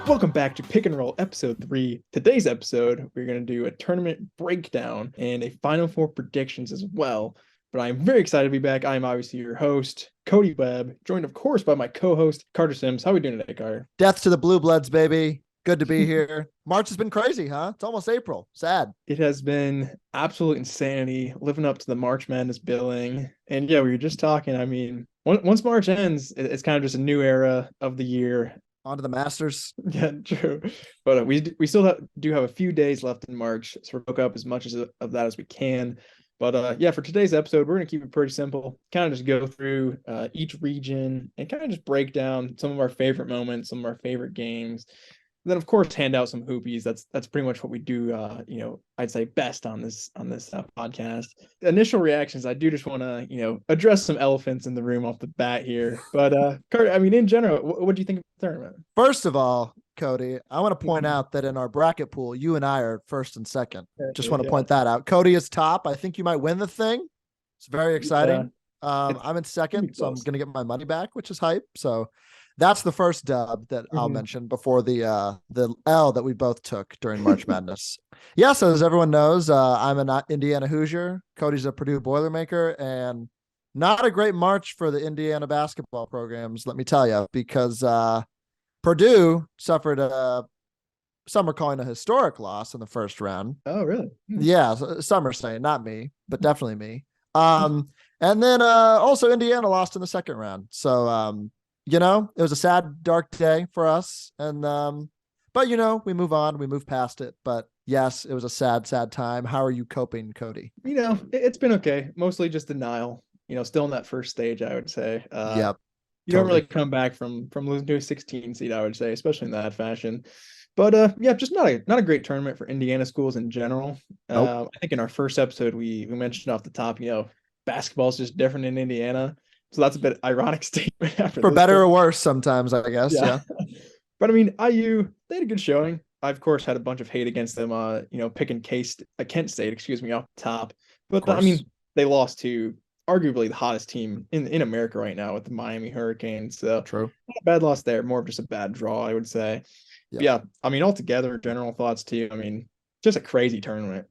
Welcome back to Pick and Roll Episode 3. Today's episode, we're going to do a tournament breakdown and a Final Four predictions as well. But I'm very excited to be back. I'm obviously your host, Kody Webb, joined, of course, by my co-host, Carter Sims. How are we doing today, Carter? Death to the Blue Bloods, baby. Good to be here. March has been crazy, huh? It's almost April. Sad. It has been absolute insanity, living up to the March Madness billing. And yeah, we were just talking. I mean, once March ends, it's kind of just a new era of the year. On to the Masters. Yeah, true. But we still do have a few days left in March, so we'll soak up as much of that as we can. But yeah, for today's episode, we're going to keep it pretty simple. Kind of just go through each region and kind of just break down some of our favorite moments, some of our favorite games. And then, of course, hand out some hoopies. That's pretty much what we do. I'd say best on this podcast. Initial reactions. I do just want to address some elephants in the room off the bat here. But Carter, I mean, in general, what do you think of the tournament? First of all, Kody, I want to point out that in our bracket pool, you and I are first and second. Just want to point that out. Kody is top. I think you might win the thing. It's very exciting. I'm in second, so I'm going to get my money back, which is hype. So that's the first dub that I'll mention before the L that we both took during March Madness. Yeah, so as everyone knows, I'm an Indiana Hoosier. Cody's a Purdue Boilermaker, and not a great March for the Indiana basketball programs, let me tell you, because Purdue suffered some are calling a historic loss in the first round. Oh, really? Yeah, some are saying, not me, but definitely me. And then also Indiana lost in the second round. So it was a sad, dark day for us. And, but we move on, we move past it. But yes, it was a sad, sad time. How are you coping, Kody? It's been okay. Mostly just denial, still in that first stage, I would say. Yep. You don't really come back from losing to a 16 seed, I would say, especially in that fashion. But yeah, just not a great tournament for Indiana schools in general. Nope. I think in our first episode, we mentioned off the top, basketball is just different in Indiana. So that's a bit ironic statement after for better game. or worse sometimes, I guess. Yeah. But I mean, IU, they had a good showing. I, of course, had a bunch of hate against them, picking Kent State, off the top. But I mean, they lost to arguably the hottest team in America right now with the Miami Hurricanes. So true. Not a bad loss there, more of just a bad draw, I would say. Yep. Yeah, I mean, altogether, general thoughts too. I mean, just a crazy tournament.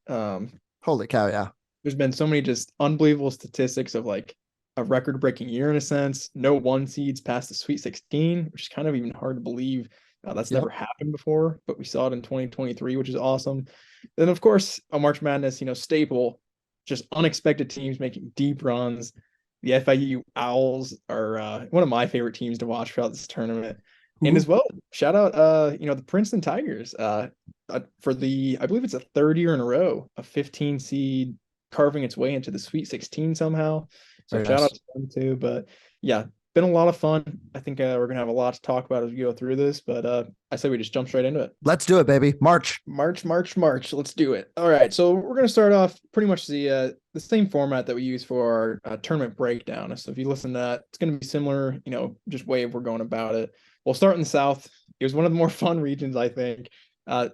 Holy cow, yeah. There's been so many just unbelievable statistics of like a record-breaking year in a sense. No one seeds past the Sweet 16, which is kind of even hard to believe. That's never happened before, but we saw it in 2023, which is awesome. Then, of course, a March Madness, staple, just unexpected teams making deep runs. The FIU Owls are one of my favorite teams to watch throughout this tournament. And as well, shout out, the Princeton Tigers for I believe it's a third year in a row, a 15 seed carving its way into the Sweet 16 somehow. So shout out to them too. But yeah, been a lot of fun. I think we're going to have a lot to talk about as we go through this, but I say we just jump straight into it. Let's do it, baby. March. Let's do it. All right. So we're going to start off pretty much the same format that we use for our tournament breakdown. So if you listen to that, it's going to be similar, just way we're going about it. We'll start in the South. It was one of the more fun regions, I think.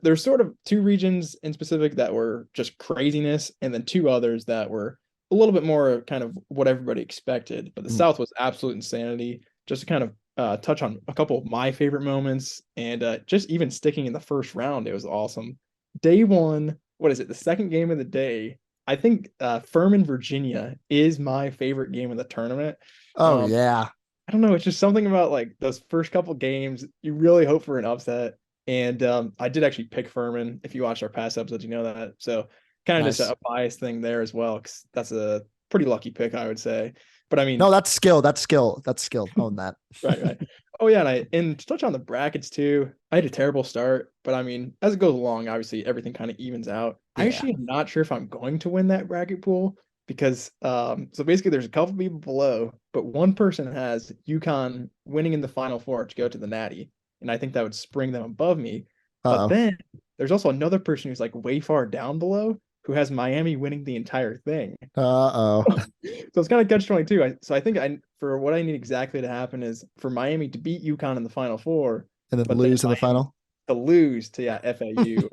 There's sort of two regions in specific that were just craziness, and then two others that were a little bit more kind of what everybody expected. But the South was absolute insanity. Just to kind of touch on a couple of my favorite moments, and just even sticking in the first round, it was awesome. Day one, what is it? The second game of the day. I think Furman, Virginia is my favorite game of the tournament. Oh, yeah. I don't know. It's just something about like those first couple games. You really hope for an upset. And I did actually pick Furman. If you watched our past episodes, you know that. So kind of just a bias thing there as well, because that's a pretty lucky pick, I would say. But I mean, no, that's skill. Own that. Right. Oh yeah, and to touch on the brackets too, I had a terrible start, but I mean, as it goes along, obviously everything kind of evens out. Yeah. I actually am not sure if I'm going to win that bracket pool because so basically there's a couple people below, but one person has UConn winning in the Final Four to go to the Natty, and I think that would spring them above me. But then there's also another person who's like way far down below who has Miami winning the entire thing. So it's kind of catch-22. So I think for what I need exactly to happen is for Miami to beat UConn in the Final Four, and then lose in the final. To lose to FAU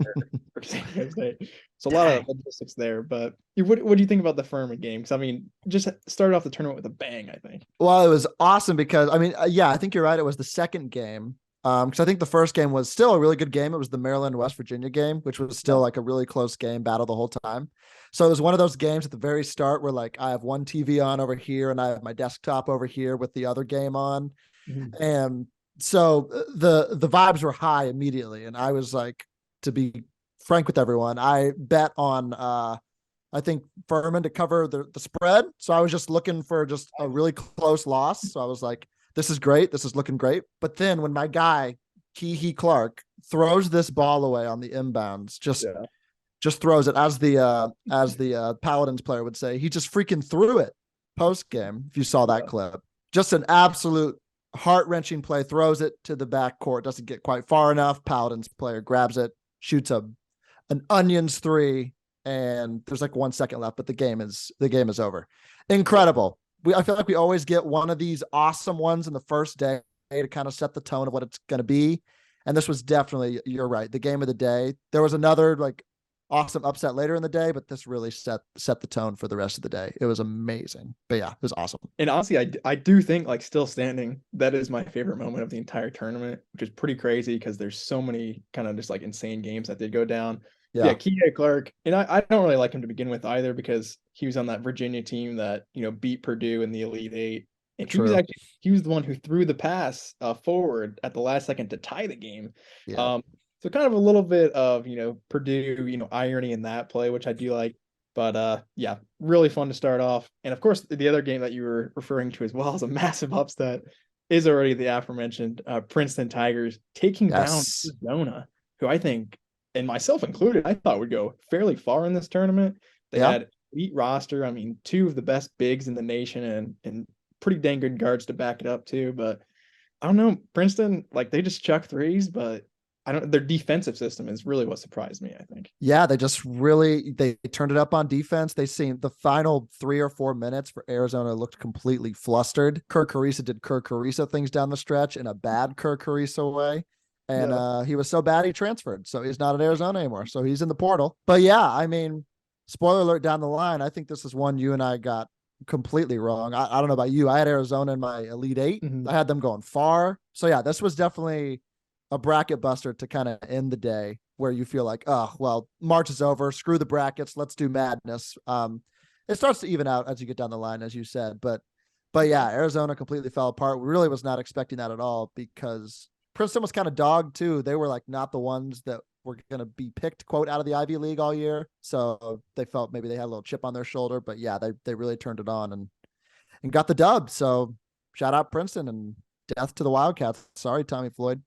or San Jose State. So a lot of logistics there. But what do you think about the Furman game? Because I mean, just started off the tournament with a bang, I think. Well, it was awesome because I mean, I think you're right. It was the second game. Because I think the first game was still a really good game. It was the Maryland West Virginia game, which was still like a really close game, battle the whole time. So it was one of those games at the very start where like I have one TV on over here and I have my desktop over here with the other game on. Mhm. And so the vibes were high immediately. And I was like, to be frank with everyone, I bet on I think Furman to cover the spread. So I was just looking for just a really close loss. So I was like, this is great. This is looking great. But then when my guy, Clark, throws this ball away on the inbounds, Yeah. just throws it as the Paladins player would say, he just freaking threw it post game. If you saw that clip, just an absolute heart wrenching play, throws it to the back court, doesn't get quite far enough. Paladins player grabs it, shoots an onions three, and there's like 1 second left, but the game is over. Incredible. I feel like we always get one of these awesome ones in the first day to kind of set the tone of what it's going to be. And this was definitely, you're right, the game of the day. There was another like awesome upset later in the day, but this really set the tone for the rest of the day. It was amazing. But yeah, it was awesome. And honestly, I do think like still standing, that is my favorite moment of the entire tournament, which is pretty crazy because there's so many kind of just like insane games that did go down. Yeah, Yeah, Kody Clark, and I don't really like him to begin with either because he was on that Virginia team that, beat Purdue in the Elite Eight. And true. he was the one who threw the pass forward at the last second to tie the game. Yeah. So kind of a little bit of, Purdue, irony in that play, which I do like. But yeah, really fun to start off. And of course, the other game that you were referring to as well as a massive upset is already the aforementioned Princeton Tigers taking down Yes. Arizona, who I think, and myself included, I thought would go fairly far in this tournament. They Yeah. had elite roster. I mean, two of the best bigs in the nation and pretty dang good guards to back it up too. But I don't know, Princeton, like they just chuck threes, but I don't. Their defensive system is really what surprised me, I think. Yeah, they just really they turned it up on defense. They seemed the final 3 or 4 minutes for Arizona looked completely flustered. Kirk Carissa did Kirk Carissa things down the stretch in a bad Kirk Carissa way. And Yeah. he was so bad he transferred. So he's not at Arizona anymore. So he's in the portal. But yeah, I mean, spoiler alert down the line. I think this is one you and I got completely wrong. I don't know about you. I had Arizona in my Elite Eight. Mhm. I had them going far. So yeah, this was definitely a bracket buster to kind of end the day where you feel like, oh, well, March is over. Screw the brackets. Let's do madness. It starts to even out as you get down the line, as you said. But yeah, Arizona completely fell apart. We really was not expecting that at all because Princeton was kind of dogged too. They were like not the ones that were going to be picked, quote, out of the Ivy League all year. So they felt maybe they had a little chip on their shoulder. But yeah, they really turned it on and got the dub. So shout out Princeton and death to the Wildcats. Sorry, Tommy Floyd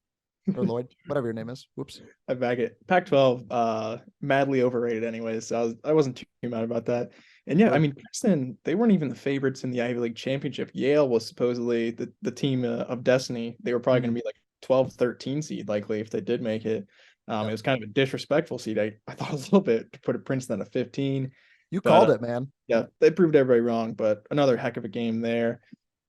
or Lloyd, whatever your name is. Whoops. I back it. Pac-12, madly overrated anyways. So I wasn't too mad about that. And yeah, I Sure. mean, Princeton, they weren't even the favorites in the Ivy League championship. Yale was supposedly the team of destiny. They were probably going to be like 12, 13 seed likely if they did make it. It Yep. was kind of a disrespectful seed. I thought a little bit to put a Princeton at 15, You but called it, man. yeah, they proved everybody wrong. But another heck of a game there.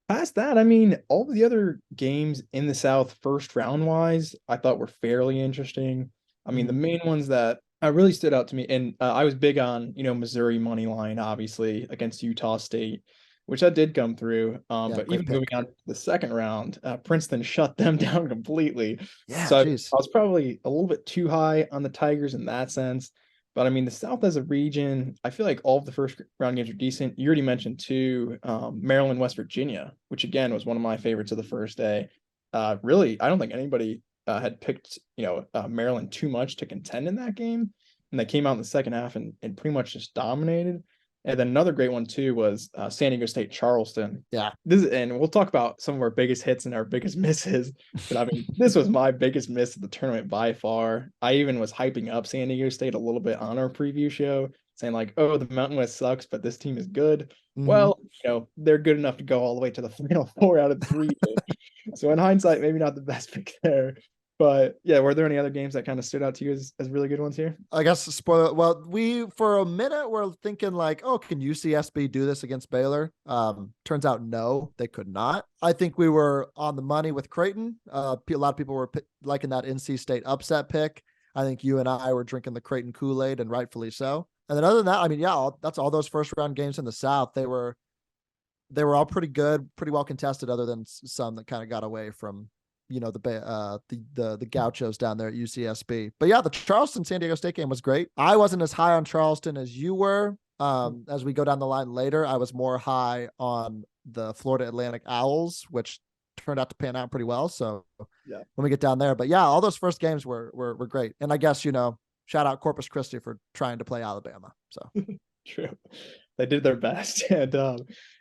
Past that, I mean, all the other games in the South first round wise, I thought were fairly interesting. I mean, the Mhm. main ones that really stood out to me, and I was big on, Missouri money line, obviously, against Utah State, which that did come through. Yeah, But great even moving pick. on to the second round, Princeton shut them down completely. Yeah, So geez. I was probably a little bit too high on the Tigers in that sense. But I mean, the South as a region, I feel like all of the first round games are decent. You already mentioned too, Maryland, West Virginia, which again was one of my favorites of the first day. Really, I don't think anybody had picked, Maryland too much to contend in that game, and they came out in the second half and pretty much just dominated. And then another great one too was San Diego State Charleston. Yeah. And we'll talk about some of our biggest hits and our biggest misses. But I mean, this was my biggest miss of the tournament by far. I even was hyping up San Diego State a little bit on our preview show, saying like, "Oh, the Mountain West sucks, but this team is good." Mm-hmm. Well, they're good enough to go all the way to the Final Four out of three. So in hindsight, maybe not the best pick there. But yeah, were there any other games that kind of stood out to you as really good ones here? I guess spoiler. Well, we for a minute were thinking like, oh, can UCSB do this against Baylor? Turns out no, they could not. I think we were on the money with Creighton. A lot of people were liking that NC State upset pick. I think you and I were drinking the Creighton Kool-Aid, and rightfully so. And then other than that, I mean, yeah, that's all those first round games in the South. They were all pretty good, pretty well contested, other than some that kind of got away from the Gauchos down there at UCSB. But yeah, the Charleston San Diego State game was great. I wasn't as high on Charleston as you were. As we go down the line later, I was more high on the Florida Atlantic Owls, which turned out to pan out pretty well. So Yeah. when we get down there, but yeah, all those first games were great. And I guess, shout out Corpus Christi for trying to play Alabama. So True. They did their best. And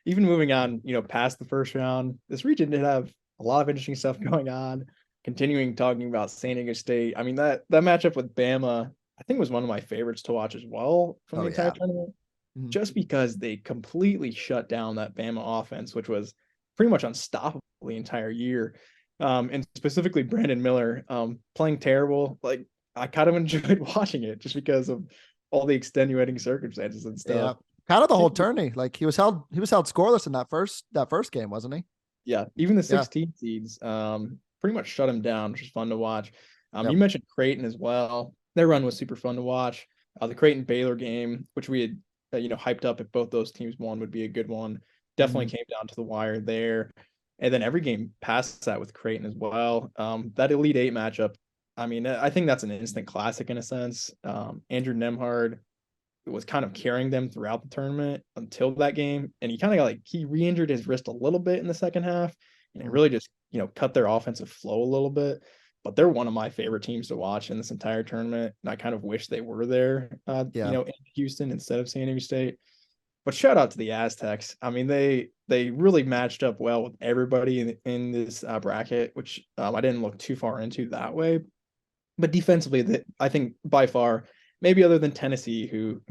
even moving on, past the first round, this region did have a lot of interesting stuff going on. Continuing talking about San Diego State. I mean, that matchup with Bama, I think was one of my favorites to watch as well from the entire tournament. Mm-hmm. Just because they completely shut down that Bama offense, which was pretty much unstoppable the entire year. And specifically Brandon Miller playing terrible. Like, I kind of enjoyed watching it just because of all the extenuating circumstances and stuff. Yeah. Kind of the whole tourney. Like he was held scoreless in that first game, wasn't he? Yeah. Even the 16 seeds pretty much shut him down, which was fun to watch. You mentioned Creighton as well. Their run was super fun to watch. The Creighton Baylor game, which we had hyped up if both those teams won, would be a good one. Definitely came down to the wire there. And then every game past that with Creighton as well. That Elite Eight matchup, I mean, I think that's an instant classic in a sense. Andrew Nemhard was kind of carrying them throughout the tournament until that game. And he kind of he re-injured his wrist a little bit in the second half. And it really just, cut their offensive flow a little bit. But they're one of my favorite teams to watch in this entire tournament. And I kind of wish they were there, in Houston instead of San Diego State. But shout out to the Aztecs. I mean, they really matched up well with everybody in this bracket, which I didn't look too far into that way. But defensively, I think by far, maybe other than Tennessee, who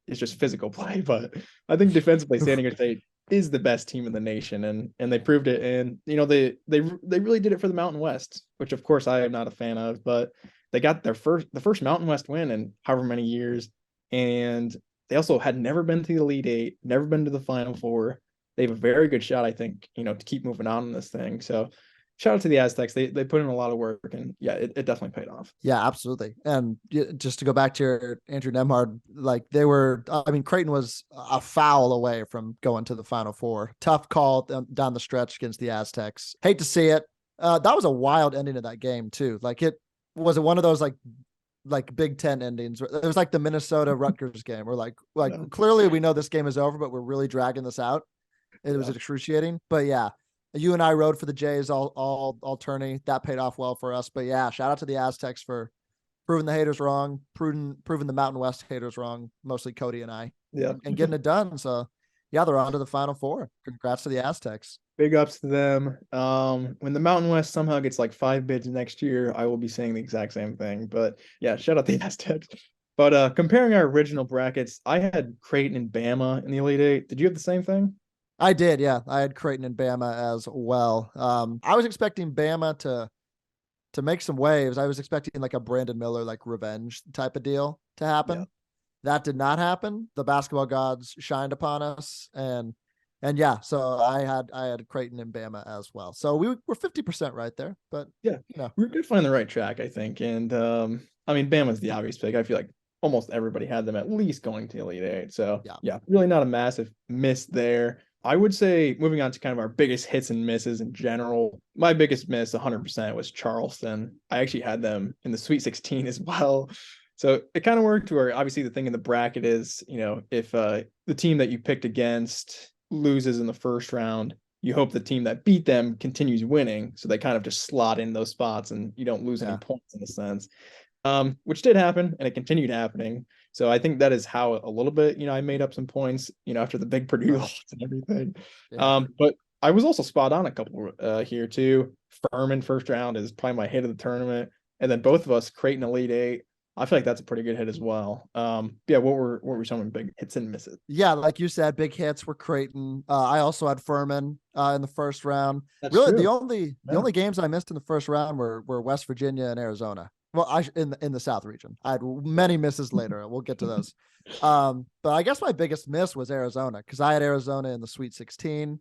is just physical play, but I think defensively, San Diego State is the best team in the nation, and they proved it. And they really did it for the Mountain West, which of course I am not a fan of, but they got the first Mountain West win in however many years, and they also had never been to the Elite Eight, never been to the Final Four. They have a very good shot, I think, to keep moving on in this thing. So shout out to the Aztecs. They put in a lot of work, and yeah, it definitely paid off. Yeah, absolutely. And just to go back to your Andrew Nemhard, Creighton was a foul away from going to the Final Four. Tough call down the stretch against the Aztecs. Hate to see it. That was a wild ending of that game too. Like it was one of those like Big Ten endings. It was like the Minnesota Rutgers game. We're clearly we know this game is over, but we're really dragging this out. It was excruciating, but yeah. You and I rode for the Jays all tourney. That paid off well for us. But yeah, shout out to the Aztecs for proving the haters wrong, proving the Mountain West haters wrong, mostly Kody and I. Yeah. And getting it done. So yeah, they're on to the Final Four. Congrats to the Aztecs. Big ups to them. When the Mountain West somehow gets 5 bids next year, I will be saying the exact same thing. But yeah, shout out the Aztecs. But comparing our original brackets, I had Creighton and Bama in the Elite Eight. Did you have the same thing? I did, yeah. I had Creighton and Bama as well. I was expecting Bama to make some waves. I was expecting a Brandon Miller revenge type of deal to happen. Yeah. That did not happen. The basketball gods shined upon us, and yeah. So I had Creighton and Bama as well. So we were 50% right there, but yeah, we're definitely on the right track, I think. And Bama's the obvious pick. I feel like almost everybody had them at least going to Elite Eight. So yeah, really not a massive miss there. I would say moving on to kind of our biggest hits and misses in general, my biggest miss 100% was Charleston. I actually had them in the Sweet 16 as well. So it kind of worked where obviously the thing in the bracket is, if the team that you picked against loses in the first round, you hope the team that beat them continues winning. So they kind of just slot in those spots and you don't lose any points in a sense, which did happen and it continued happening. So I think that is how a little bit, I made up some points, after the big Purdue loss and everything. Yeah. But I was also spot on a couple here too. Furman first round is probably my hit of the tournament. And then both of us, Creighton Elite Eight. I feel like that's a pretty good hit as well. Yeah, what were some of the big hits and misses? Yeah, like you said, big hits were Creighton. I also had Furman in the first round. That's really true. The only games I missed in the first round were West Virginia and Arizona. Well, in the South region. I had many misses later. We'll get to those. But I guess my biggest miss was Arizona because I had Arizona in the Sweet 16.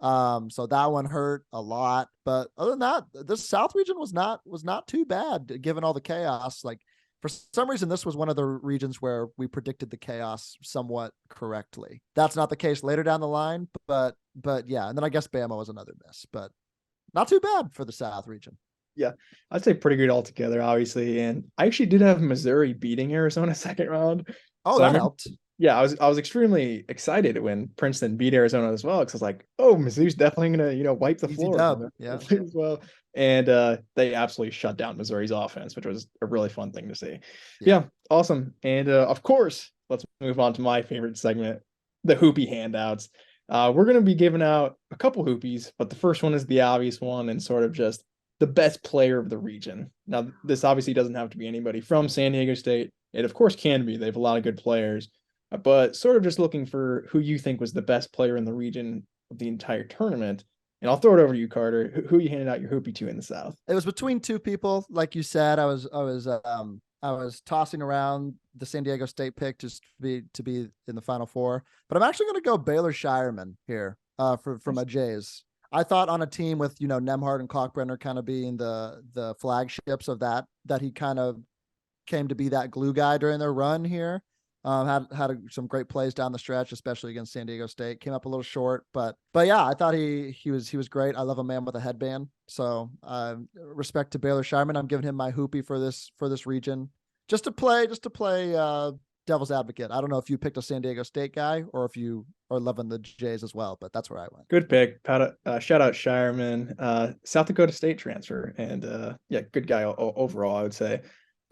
So that one hurt a lot. But other than that, this South region was not too bad given all the chaos. For some reason, this was one of the regions where we predicted the chaos somewhat correctly. That's not the case later down the line, but yeah. And then I guess Bama was another miss, but not too bad for the South region. Yeah, I'd say pretty good altogether, obviously. And I actually did have Missouri beating Arizona second round. Oh, So I that remember, helped. yeah, I was extremely excited when Princeton beat Arizona as well, because I was like, oh, Mizzou's definitely gonna, wipe the Easy floor for dub. them Yeah. as well. And they absolutely shut down Missouri's offense, which was a really fun thing to see. Yeah. Yeah, awesome. And of course, let's move on to my favorite segment, the hoopy handouts. We're going to be giving out a couple hoopies, but the first one is the obvious one and sort of just the best player of the region. Now, this obviously doesn't have to be anybody from San Diego State. It, of course, can be. They have a lot of good players, but sort of just looking for who you think was the best player in the region of the entire tournament. And I'll throw it over to you, Carter. Who you handed out your hoopie to in the South? It was between two people, like you said. I was tossing around the San Diego State pick to be in the Final Four, but I'm actually going to go Baylor Shireman here for my Jays. I thought on a team with Nemhard and Kalkbrenner kind of being the flagships of that he kind of came to be that glue guy during their run here. Had some great plays down the stretch, especially against San Diego State. Came up a little short, but yeah, I thought he was great. I love a man with a headband. So respect to Baylor Shireman. I'm giving him my hoopie for this region, just to play devil's advocate. I don't know if you picked a San Diego State guy or if you are loving the Jays as well, but that's where I went. Good pick. Shout out Shireman, South Dakota State transfer, and yeah, good guy overall, I would say.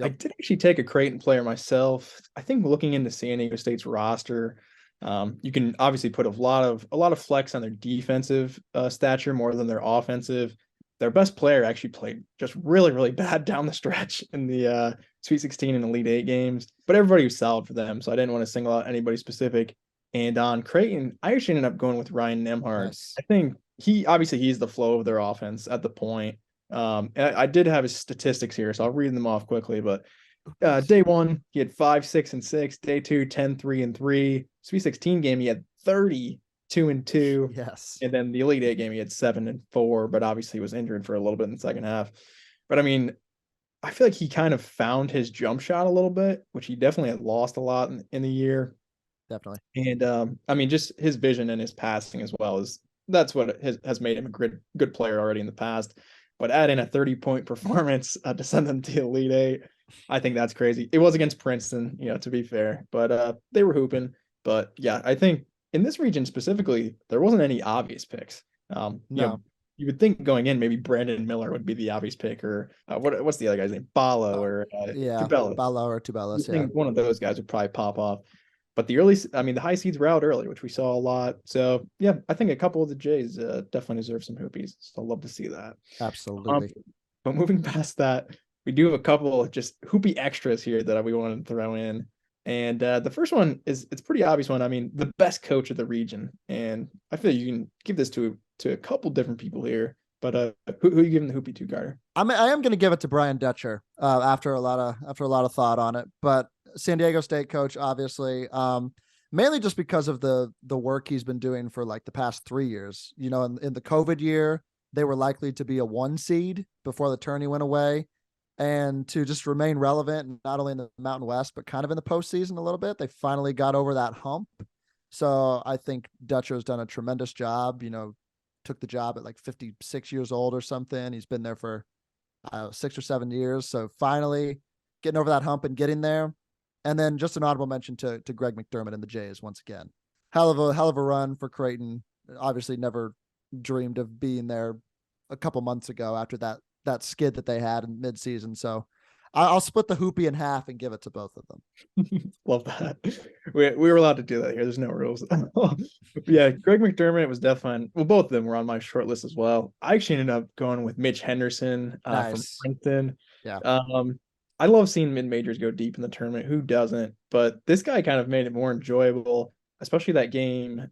I Yep. did actually take a Creighton player myself. I think looking into San Diego State's roster, you can obviously put a lot of flex on their defensive stature more than their offensive. Their best player actually played just really, really bad down the stretch in the Sweet 16 and Elite Eight games, but everybody was solid for them, so I didn't want to single out anybody specific. And on Creighton, I actually ended up going with Ryan Nemhard. Nice. I think he's the flow of their offense at the point. And I did have his statistics here, so I'll read them off quickly. But day one, he had 5, 6, and 6. Day two, 10, 3, and 3. Sweet 16 game, he had 30, 2, and 2. Yes. And then the Elite Eight game, he had 7 and 4, but obviously he was injured for a little bit in the second half. But I mean, I feel like he kind of found his jump shot a little bit, which he definitely had lost a lot in the year. Definitely. And I mean, just his vision and his passing as well that's what has made him a good player already in the past. But adding a 30-point performance to send them to Elite Eight, I think that's crazy. It was against Princeton, to be fair, but they were hooping. But yeah, I think in this region specifically, there wasn't any obvious picks. No. You would think going in, maybe Brandon Miller would be the obvious pick, or what's the other guy's name? Balo or Yeah. Tubelis. Balo or Tubelis. I Yeah. think one of those guys would probably pop off. But the high seeds were out early, which we saw a lot. So yeah, I think a couple of the Jays definitely deserve some hoopies. So I'd love to see that. Absolutely. But moving past that, we do have a couple of just hoopy extras here that we want to throw in. And the first one it's a pretty obvious one. I mean, the best coach of the region. And I feel you can give this to a couple different people here. But who are you giving the hoopy to, Carter? I am going to give it to Brian Dutcher after a lot of thought on it, but San Diego State coach, obviously, mainly just because of the work he's been doing for like the past 3 years. In the COVID year, they were likely to be a 1 seed before the tourney went away, and to just remain relevant, not only in the Mountain West, but kind of in the postseason a little bit. They finally got over that hump. So I think Dutcher has done a tremendous job. Took the job at like 56 years old or something. He's been there for 6 or 7 years. So finally getting over that hump and getting there. And then just an honorable mention to Greg McDermott and the Jays once again. Hell of a run for Creighton. Obviously never dreamed of being there a couple months ago after that skid that they had in midseason. So I'll split the hoopy in half and give it to both of them. Love that. We were allowed to do that here. There's no rules. Yeah, Greg McDermott was definitely, well, both of them were on my short list as well. I actually ended up going with Mitch Henderson from Nice. Princeton. Yeah. I love seeing mid-majors go deep in the tournament. Who doesn't? But this guy kind of made it more enjoyable, especially that game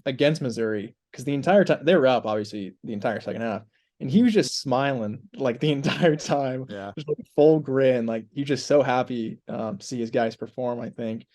against Missouri, because the entire time they were up, obviously, the entire second half. And he was just smiling like the entire time, Yeah. just like full grin. Like he's just so happy to see his guys perform, I think,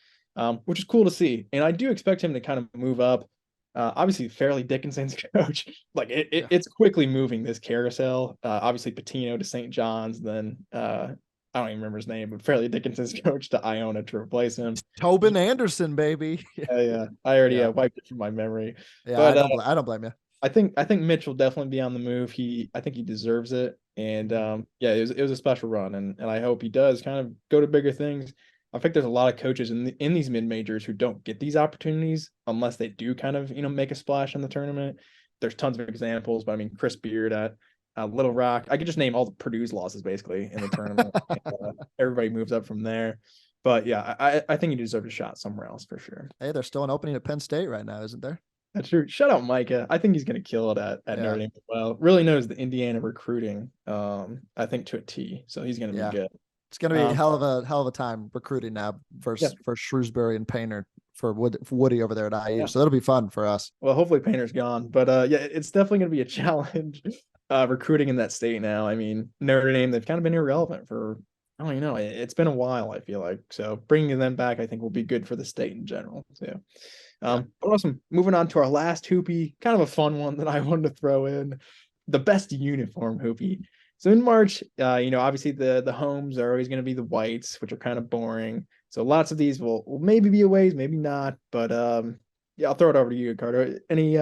which is cool to see. And I do expect him to kind of move up. Obviously, Fairleigh Dickinson's coach, like it's quickly moving this carousel. Obviously, Patino to St. John's, then I don't even remember his name, but Fairleigh Dickinson's coach to Iona to replace him. Tobin Anderson, baby. Yeah, I already wiped it from my memory. Yeah, But I don't blame you. I think Mitch will definitely be on the move. I think he deserves it. And yeah, it was a special run, and I hope he does kind of go to bigger things. I think there's a lot of coaches in these mid majors who don't get these opportunities unless they do kind of make a splash in the tournament. There's tons of examples, but I mean Chris Beard at Little Rock. I could just name all the Purdue's losses basically in the tournament. And, everybody moves up from there. But yeah, I think he deserves a shot somewhere else for sure. Hey, there's still an opening at Penn State right now, isn't there? That's true. Shout out Micah. I think he's gonna kill it at Yeah. Notre Dame as well. Really knows the Indiana recruiting. I think to a T. So he's gonna be Yeah. good. It's going to be a hell of a time recruiting now Yeah. for Shrewsbury and Painter for Woody over there at IU. Yeah. So that'll be fun for us. Well, hopefully Painter's gone, but yeah, it's definitely gonna be a challenge recruiting in that state now. I mean, Notre Dame, they've kind of been irrelevant for I don't even know. It's been a while, I feel like. So bringing them back, I think, will be good for the state in general. So but awesome. Moving on to our last hoopy, kind of a fun one that I wanted to throw in. The best uniform hoopy. So in March, obviously the homes are always going to be the whites, which are kind of boring. So lots of these will maybe be aways, maybe not. But yeah, I'll throw it over to you, Carter. Any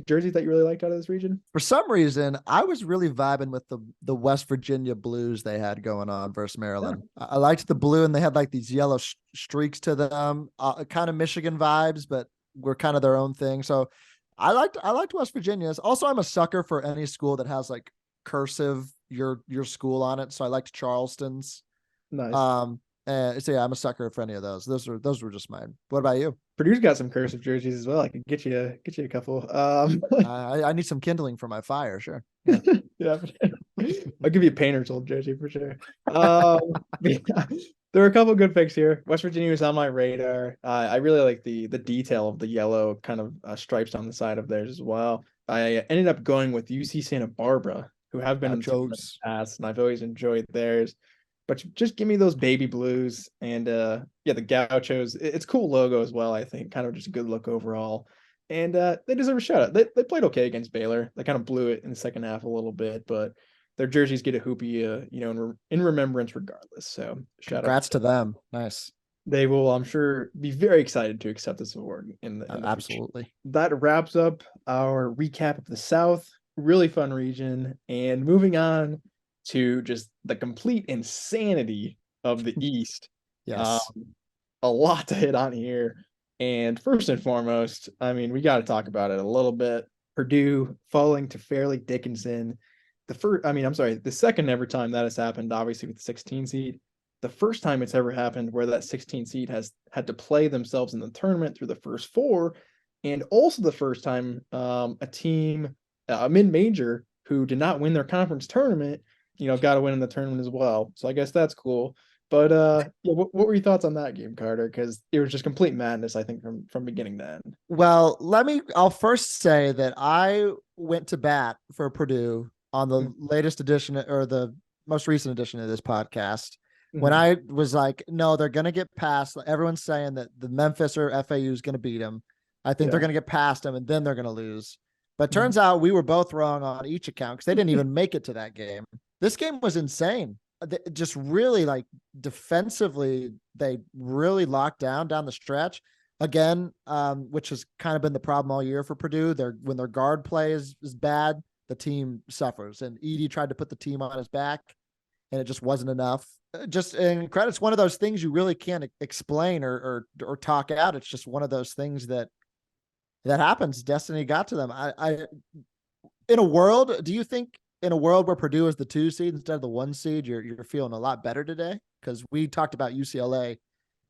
jerseys that you really liked out of this region? For some reason, I was really vibing with the West Virginia blues they had going on versus Maryland. Yeah. I liked the blue, and they had like these yellow streaks to them, kind of Michigan vibes, but were kind of their own thing. So I liked West Virginia's. Also, I'm a sucker for any school that has like cursive your school on it. So I liked Charleston's. Nice. So yeah, I'm a sucker for any of those. Those were just mine. What about you? Purdue's got some cursive jerseys as well. I can get you a couple. I need some kindling for my fire, sure. Yeah, yeah. I'll give you a Painter's old jersey for sure. There are a couple of good picks here. West Virginia was on my radar. I really like the detail of the yellow kind of stripes on the side of theirs as well. I ended up going with UC Santa Barbara, who have been in the past, and I've always enjoyed theirs. But just give me those baby blues and yeah, the Gauchos. It's a cool logo as well, I think. Kind of just a good look overall. And they deserve a shout out. They played okay against Baylor. They kind of blew it in the second half a little bit, but their jerseys get a hoopy, in remembrance regardless. So congrats to them. Nice. They will, I'm sure, be very excited to accept this award in the absolutely. Future. That wraps up our recap of the South. Really fun region. And moving on to just the complete insanity of the East. Yes. A lot to hit on here. And first and foremost, I mean, we got to talk about it a little bit. Purdue falling to Fairleigh Dickinson. The second ever time that has happened, obviously with the 16 seed. The first time it's ever happened where that 16 seed has had to play themselves in the tournament through the first four. And also the first time a team, a mid-major who did not win their conference tournament, got to win in the tournament as well. So I guess that's cool. But yeah, what were your thoughts on that game, Carter? Because it was just complete madness, I think, from beginning to end. Well, I'll first say that I went to bat for Purdue on the latest edition or the most recent edition of this podcast. When I was like, no, they're going to get past. Everyone's saying that the Memphis or FAU is going to beat them. I think they're going to get past them and then they're going to lose. But turns out we were both wrong on each account because they didn't even make it to that game. This game was insane. Just really like defensively, they really locked down the stretch again, which has kind of been the problem all year for Purdue. When their guard play is bad, the team suffers. And Edey tried to put the team on his back, and it just wasn't enough. And credit's one of those things you really can't explain or talk out. It's just one of those things that happens. Destiny got to them. Do you think in a world where Purdue is the 2 seed instead of the 1 seed, you're feeling a lot better today? Because we talked about UCLA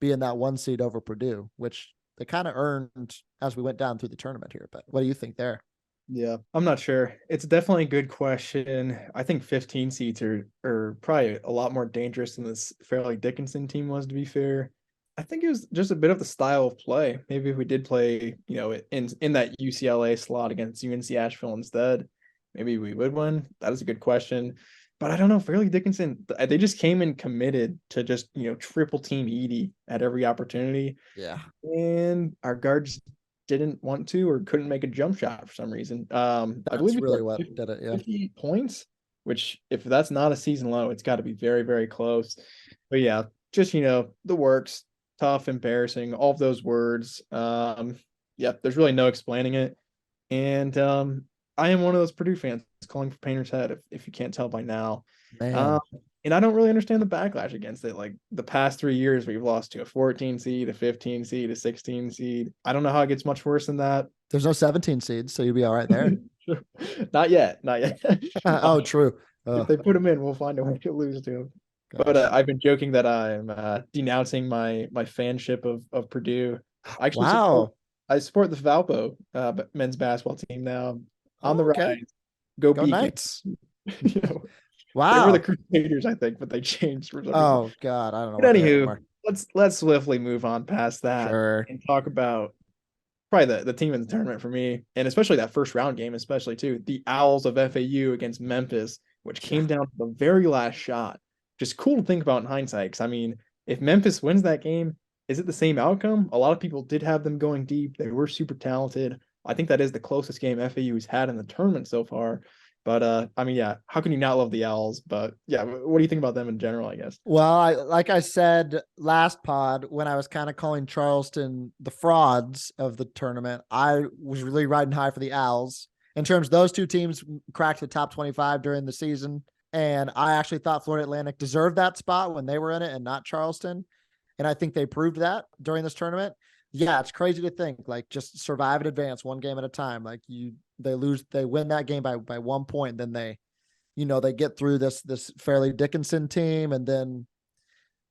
being that 1 seed over Purdue, which they kind of earned as we went down through the tournament here. But what do you think there? Yeah, I'm not sure. It's definitely a good question. I think 15 seeds are probably a lot more dangerous than this Fairleigh Dickinson team was, to be fair. I think it was just a bit of the style of play. Maybe if we did play, in that UCLA slot against UNC Asheville instead, maybe we would win. That is a good question. But I don't know. Fairleigh Dickinson, they just came in committed to just, triple team Edey at every opportunity. Yeah. And our guards didn't want to or couldn't make a jump shot for some reason. I believe really what did it. Yeah. 50 points, which if that's not a season low, it's got to be very, very close. But yeah, just, the works, tough, embarrassing, all of those words. Yeah, there's really no explaining it. And I am one of those Purdue fans calling for Painter's head, if you can't tell by now. Man, And I don't really understand the backlash against it. Like the past 3 years, we've lost to a 14 seed, a 15 seed, a 16 seed. I don't know how it gets much worse than that. there's no 17 seeds, so you'll be all right there. Not yet, not yet. Oh, true. If they put them in, we'll find a way to lose to them. But Gosh. I've been joking that I'm denouncing my fanship of Purdue. I actually Wow. support the Valpo men's basketball team now. On Oh, the okay. rise. Go Go Beacons. Knights. You know, they were the Wow. Crusaders, I think, but they changed for some reason. Oh God, I don't know But what they anywho, are. let's swiftly move on past that Sure. and talk about probably the team in the tournament for me, and especially that first round game, especially too, the Owls of FAU against Memphis, which came down to the very last shot. Just cool to think about in hindsight. Because I mean, if Memphis wins that game, is it the same outcome? A lot of people did have them going deep. They were super talented. I think that is the closest game FAU has had in the tournament so far. But I mean, yeah, how can you not love the Owls? But yeah, what do you think about them in general, I guess? Well, like I said last pod when I was kind of calling Charleston the frauds of the tournament, I was really riding high for the Owls. In terms, those two teams cracked the top 25 during the season, and I actually thought Florida Atlantic deserved that spot when they were in it and not Charleston. And I think they proved that during this tournament. Yeah, it's crazy to think like just survive and advance one game at a time. Like they win that game by 1 point, then they get through this Fairleigh Dickinson team, and then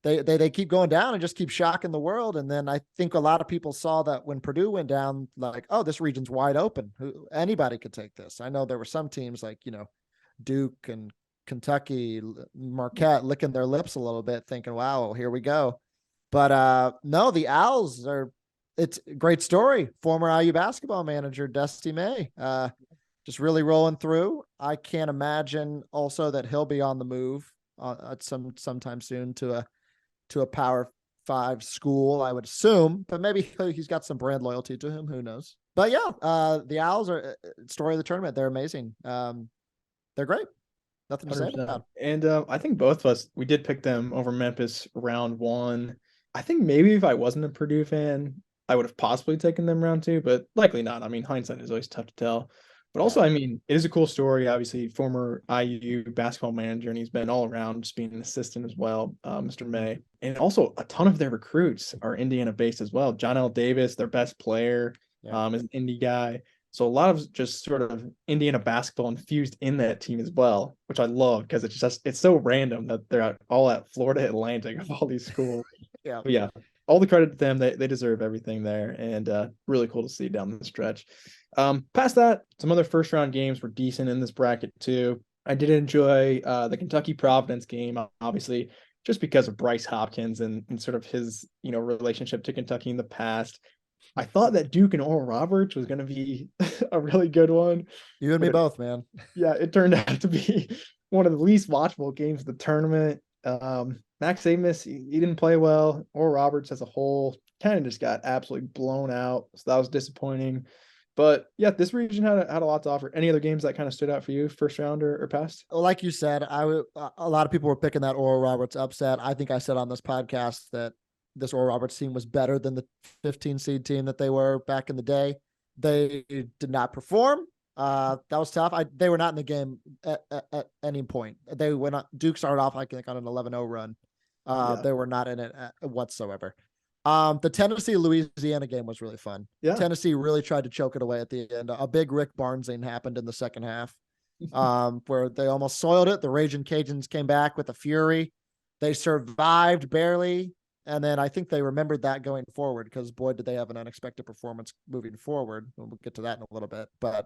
they keep going down and just keep shocking the world. And then I think a lot of people saw that when Purdue went down, like, oh, this region's wide open. Anybody could take this. I know there were some teams like Duke and Kentucky, Marquette licking their lips a little bit, thinking, wow, here we go. But no, the Owls are. It's a great story. Former IU basketball manager Dusty May, just really rolling through. I can't imagine also that he'll be on the move at sometime soon to a Power 5 school, I would assume, but maybe he's got some brand loyalty to him. Who knows? But yeah, the Owls are story of the tournament. They're amazing. They're great. Nothing to say 100%. about. And I think both of us, we did pick them over Memphis round one. I think maybe if I wasn't a Purdue fan, I would have possibly taken them round two, but likely not. I mean, hindsight is always tough to tell. But Yeah. also, I mean, it is a cool story. Obviously, former IU basketball manager, and he's been all around, just being an assistant as well, Mr. May. And also, a ton of their recruits are Indiana-based as well. John L. Davis, their best player, Yeah. is an Indy guy. So a lot of just sort of Indiana basketball infused in that team as well, which I love because it's so random that they're all at Florida Atlantic of all these schools. Yeah. But yeah, all the credit to them. They deserve everything there, and really cool to see down the stretch. Past that, some other first round games were decent in this bracket too. I did enjoy the Kentucky Providence game, obviously, just because of Bryce Hopkins and sort of his relationship to Kentucky in the past. I thought that Duke and Oral Roberts was going to be a really good one. You and me both, man. Yeah, it turned out to be one of the least watchable games of the tournament. Max Amos, he didn't play well. Oral Roberts as a whole kind of just got absolutely blown out. So that was disappointing. But yeah, this region had a lot to offer. Any other games that kind of stood out for you, first round or past? Like you said, a lot of people were picking that Oral Roberts upset. I think I said on this podcast that this Oral Roberts team was better than the 15 seed team that they were back in the day. They did not perform. That was tough. They were not in the game at any point. They went on, Duke started off, I think, on an 11-0 run. They were not in it whatsoever. The Tennessee Louisiana game was really fun. Yeah. Tennessee really tried to choke it away at the end. A big Rick Barnesing happened in the second half, where they almost soiled it. The Raging Cajuns came back with a fury. They survived barely. And then I think they remembered that going forward because, boy, did they have an unexpected performance moving forward. We'll get to that in a little bit. But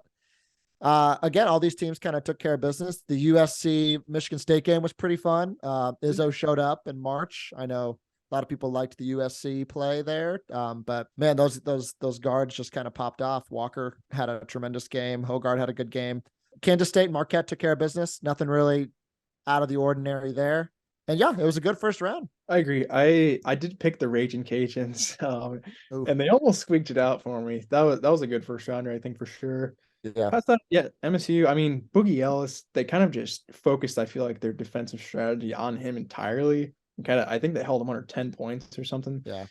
again, all these teams kind of took care of business. The USC Michigan State game was pretty fun. Izzo showed up in March. I know a lot of people liked the USC play there. But man, those guards just kind of popped off. Walker had a tremendous game. Hogard had a good game. Kansas State and Marquette took care of business. Nothing really out of the ordinary there. And yeah, it was a good first round. I agree. I did pick the Raging Cajuns, and they almost squeaked it out for me. That was a good first rounder, I think, for sure. Yeah. Past that, yeah, MSU. I mean, Boogie Ellis. They kind of just focused, I feel like, their defensive strategy on him entirely. I think they held him under 10 points or something. Yeah.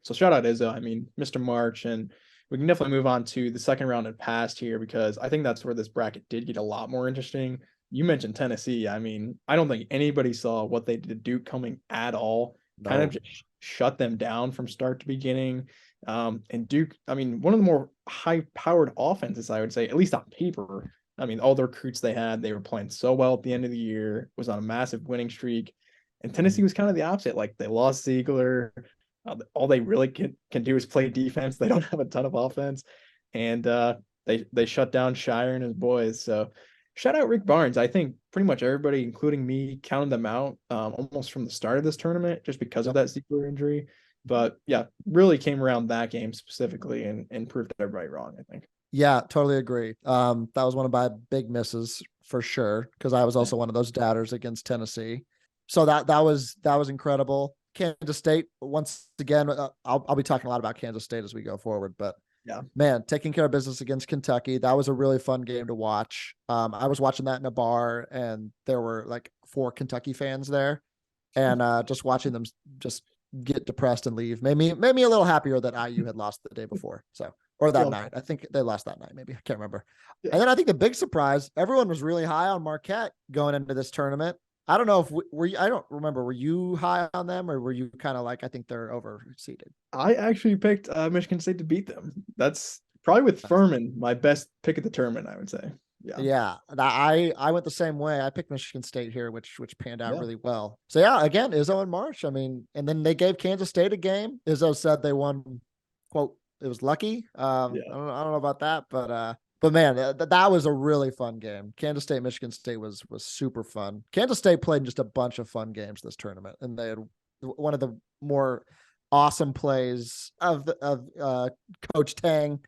So shout out Izzo. I mean, Mr. March and we can definitely move on to the second round and past here, because I think that's where this bracket did get a lot more interesting. You mentioned Tennessee. I mean, I don't think anybody saw what they did to Duke coming at all. Kind of No. just shut them down from start to beginning. And Duke, I mean, one of the more high-powered offenses, I would say, at least on paper. I mean, all the recruits they had, they were playing so well at the end of the year, was on a massive winning streak. And Tennessee was kind of the opposite. Like, they lost Ziegler. All they really can do is play defense. They don't have a ton of offense. And they shut down Shire and his boys. So shout out Rick Barnes. I think pretty much everybody, including me, counted them out almost from the start of this tournament just because of that Ziegler injury. But yeah, really came around that game specifically and proved everybody wrong, I think. Yeah, totally agree. That was one of my big misses for sure, because I was also one of those doubters against Tennessee. So that was incredible. Kansas State, once again, I'll be talking a lot about Kansas State as we go forward, but yeah, man, taking care of business against Kentucky, that was a really fun game to watch. I was watching that in a bar, and there were like 4 Kentucky fans there, and just watching them just get depressed and leave made me a little happier that IU had lost the day before. So, or that night. I think they lost that night, maybe. I can't remember. Yeah. And then I think the big surprise, everyone was really high on Marquette going into this tournament. I don't know if I don't remember. Were you high on them, or were you kind of like, I think they're overseeded? I actually picked Michigan State to beat them. That's probably with Furman, my best pick of the tournament, I would say. Yeah. I went the same way. I picked Michigan State here, which panned out really well. So yeah, again, Izzo and Marsh. I mean, and then they gave Kansas State a game. Izzo said they won, quote, it was lucky. I don't know about that, but man, that was a really fun game. Kansas State, Michigan State was super fun. Kansas State played just a bunch of fun games this tournament, and they had one of the more awesome plays of Coach Tang,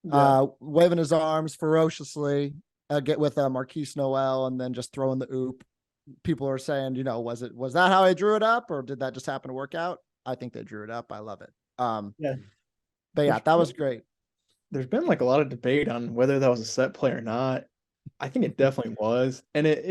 waving his arms ferociously, get with Marquise Noel, and then just throwing the oop. People are saying, was that how I drew it up, or did that just happen to work out? I think they drew it up. I love it. But yeah, that was great. There's been like a lot of debate on whether that was a set play or not. I think it definitely was. And it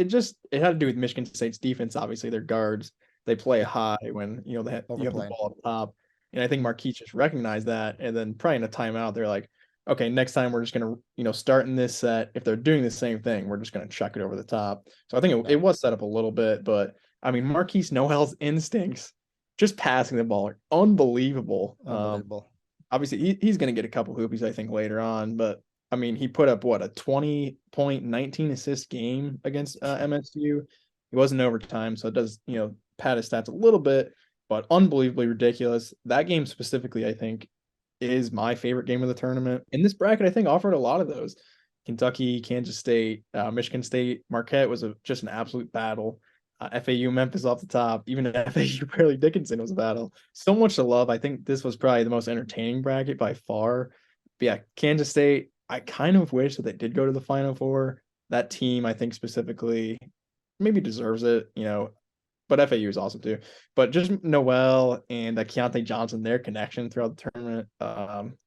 had to do with Michigan State's defense. Obviously, their guards, they play high when, you have the ball up top. And I think Marquise just recognized that. And then probably in a timeout, they're like, okay, next time we're just going to, start in this set. If they're doing the same thing, we're just going to chuck it over the top. So I think it was set up a little bit. But I mean, Marquise Noel's instincts, just passing the ball, are unbelievable. Obviously, he's going to get a couple hoopies, I think, later on. But, I mean, he put up, a 20-point, 19-assist game against MSU. He wasn't overtime, so it does, pad his stats a little bit, but unbelievably ridiculous. That game specifically, I think, is my favorite game of the tournament. In this bracket, I think, offered a lot of those. Kentucky, Kansas State, Michigan State, Marquette was just an absolute battle. FAU, Memphis off the top, even FAU, Fairleigh Dickinson was a battle. So much to love. I think this was probably the most entertaining bracket by far. But yeah, Kansas State, I kind of wish that they did go to the Final Four. That team, I think specifically, maybe deserves it, but FAU is awesome too. But just Noel and Keontae Johnson, their connection throughout the tournament,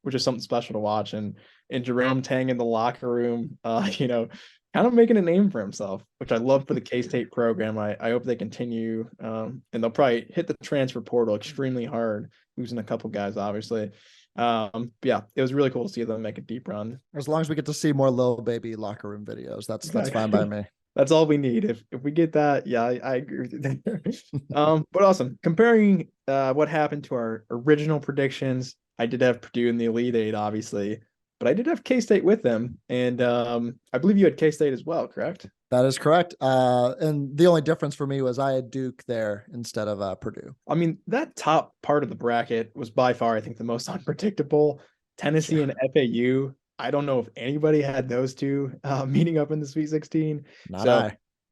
which is something special to watch. And Jerome Tang in the locker room, kind of making a name for himself, which I love for the K-State program. I hope they continue, and they'll probably hit the transfer portal extremely hard, losing a couple guys, obviously. Yeah, it was really cool to see them make a deep run. As long as we get to see more Lil Baby locker room videos, that's fine by me. That's all we need. If we get that, yeah, I agree with you there. But awesome. Comparing what happened to our original predictions, I did have Purdue in the Elite Eight, obviously, but I did have K-State with them, and I believe you had K-State as well, correct? That is correct. And the only difference for me was I had Duke there instead of Purdue. I mean, that top part of the bracket was by far, I think, the most unpredictable. Tennessee and FAU. I don't know if anybody had those two meeting up in the Sweet 16.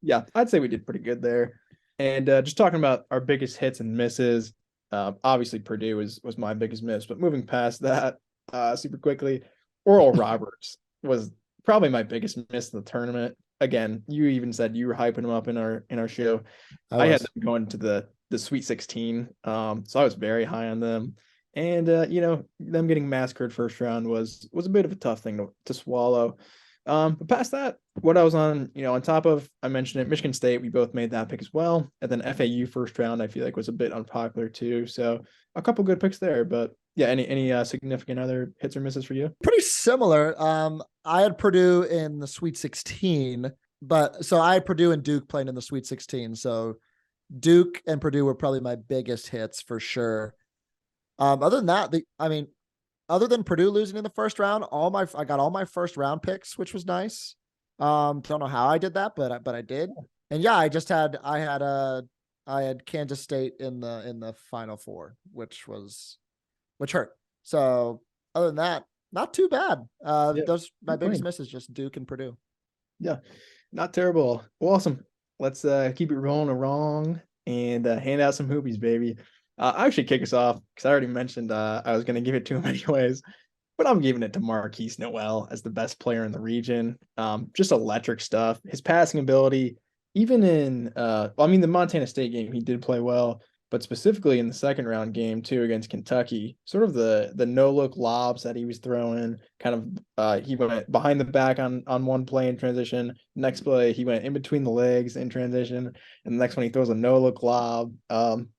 Yeah, I'd say we did pretty good there. And just talking about our biggest hits and misses, obviously Purdue was my biggest miss. But moving past that super quickly, Oral Roberts was probably my biggest miss of the tournament. Again, you even said you were hyping them up in our show. I had them going to the Sweet 16, so I was very high on them. And them getting massacred first round was a bit of a tough thing to swallow. But past that, what I was on top of, I mentioned it, Michigan State, we both made that pick as well. And then FAU first round, I feel like was a bit unpopular too. So a couple good picks there. But Yeah. Any significant other hits or misses for you? Pretty similar. I had Purdue in the Sweet 16, but so I had Purdue and Duke playing in the Sweet 16. So Duke and Purdue were probably my biggest hits for sure. Other than that, other than Purdue losing in the first round, I got all my first round picks, which was nice. Don't know how I did that, but I did. And yeah, I had Kansas State in the Final Four, which hurt. So other than that, not too bad. Yeah. Those my biggest miss is just Duke and Purdue. Yeah, not terrible. Well, awesome. Let's keep it rolling along and hand out some hoopies, baby. I actually kick us off because I already mentioned I was going to give it to him anyways, but I'm giving it to Marquise Noel as the best player in the region. Just electric stuff. His passing ability, even in the Montana State game, he did play well, but specifically in the second round game too against Kentucky, sort of the no look lobs that he was throwing, kind of he went behind the back on one play in transition. Next play he went in between the legs in transition, and the next one he throws a no look lob.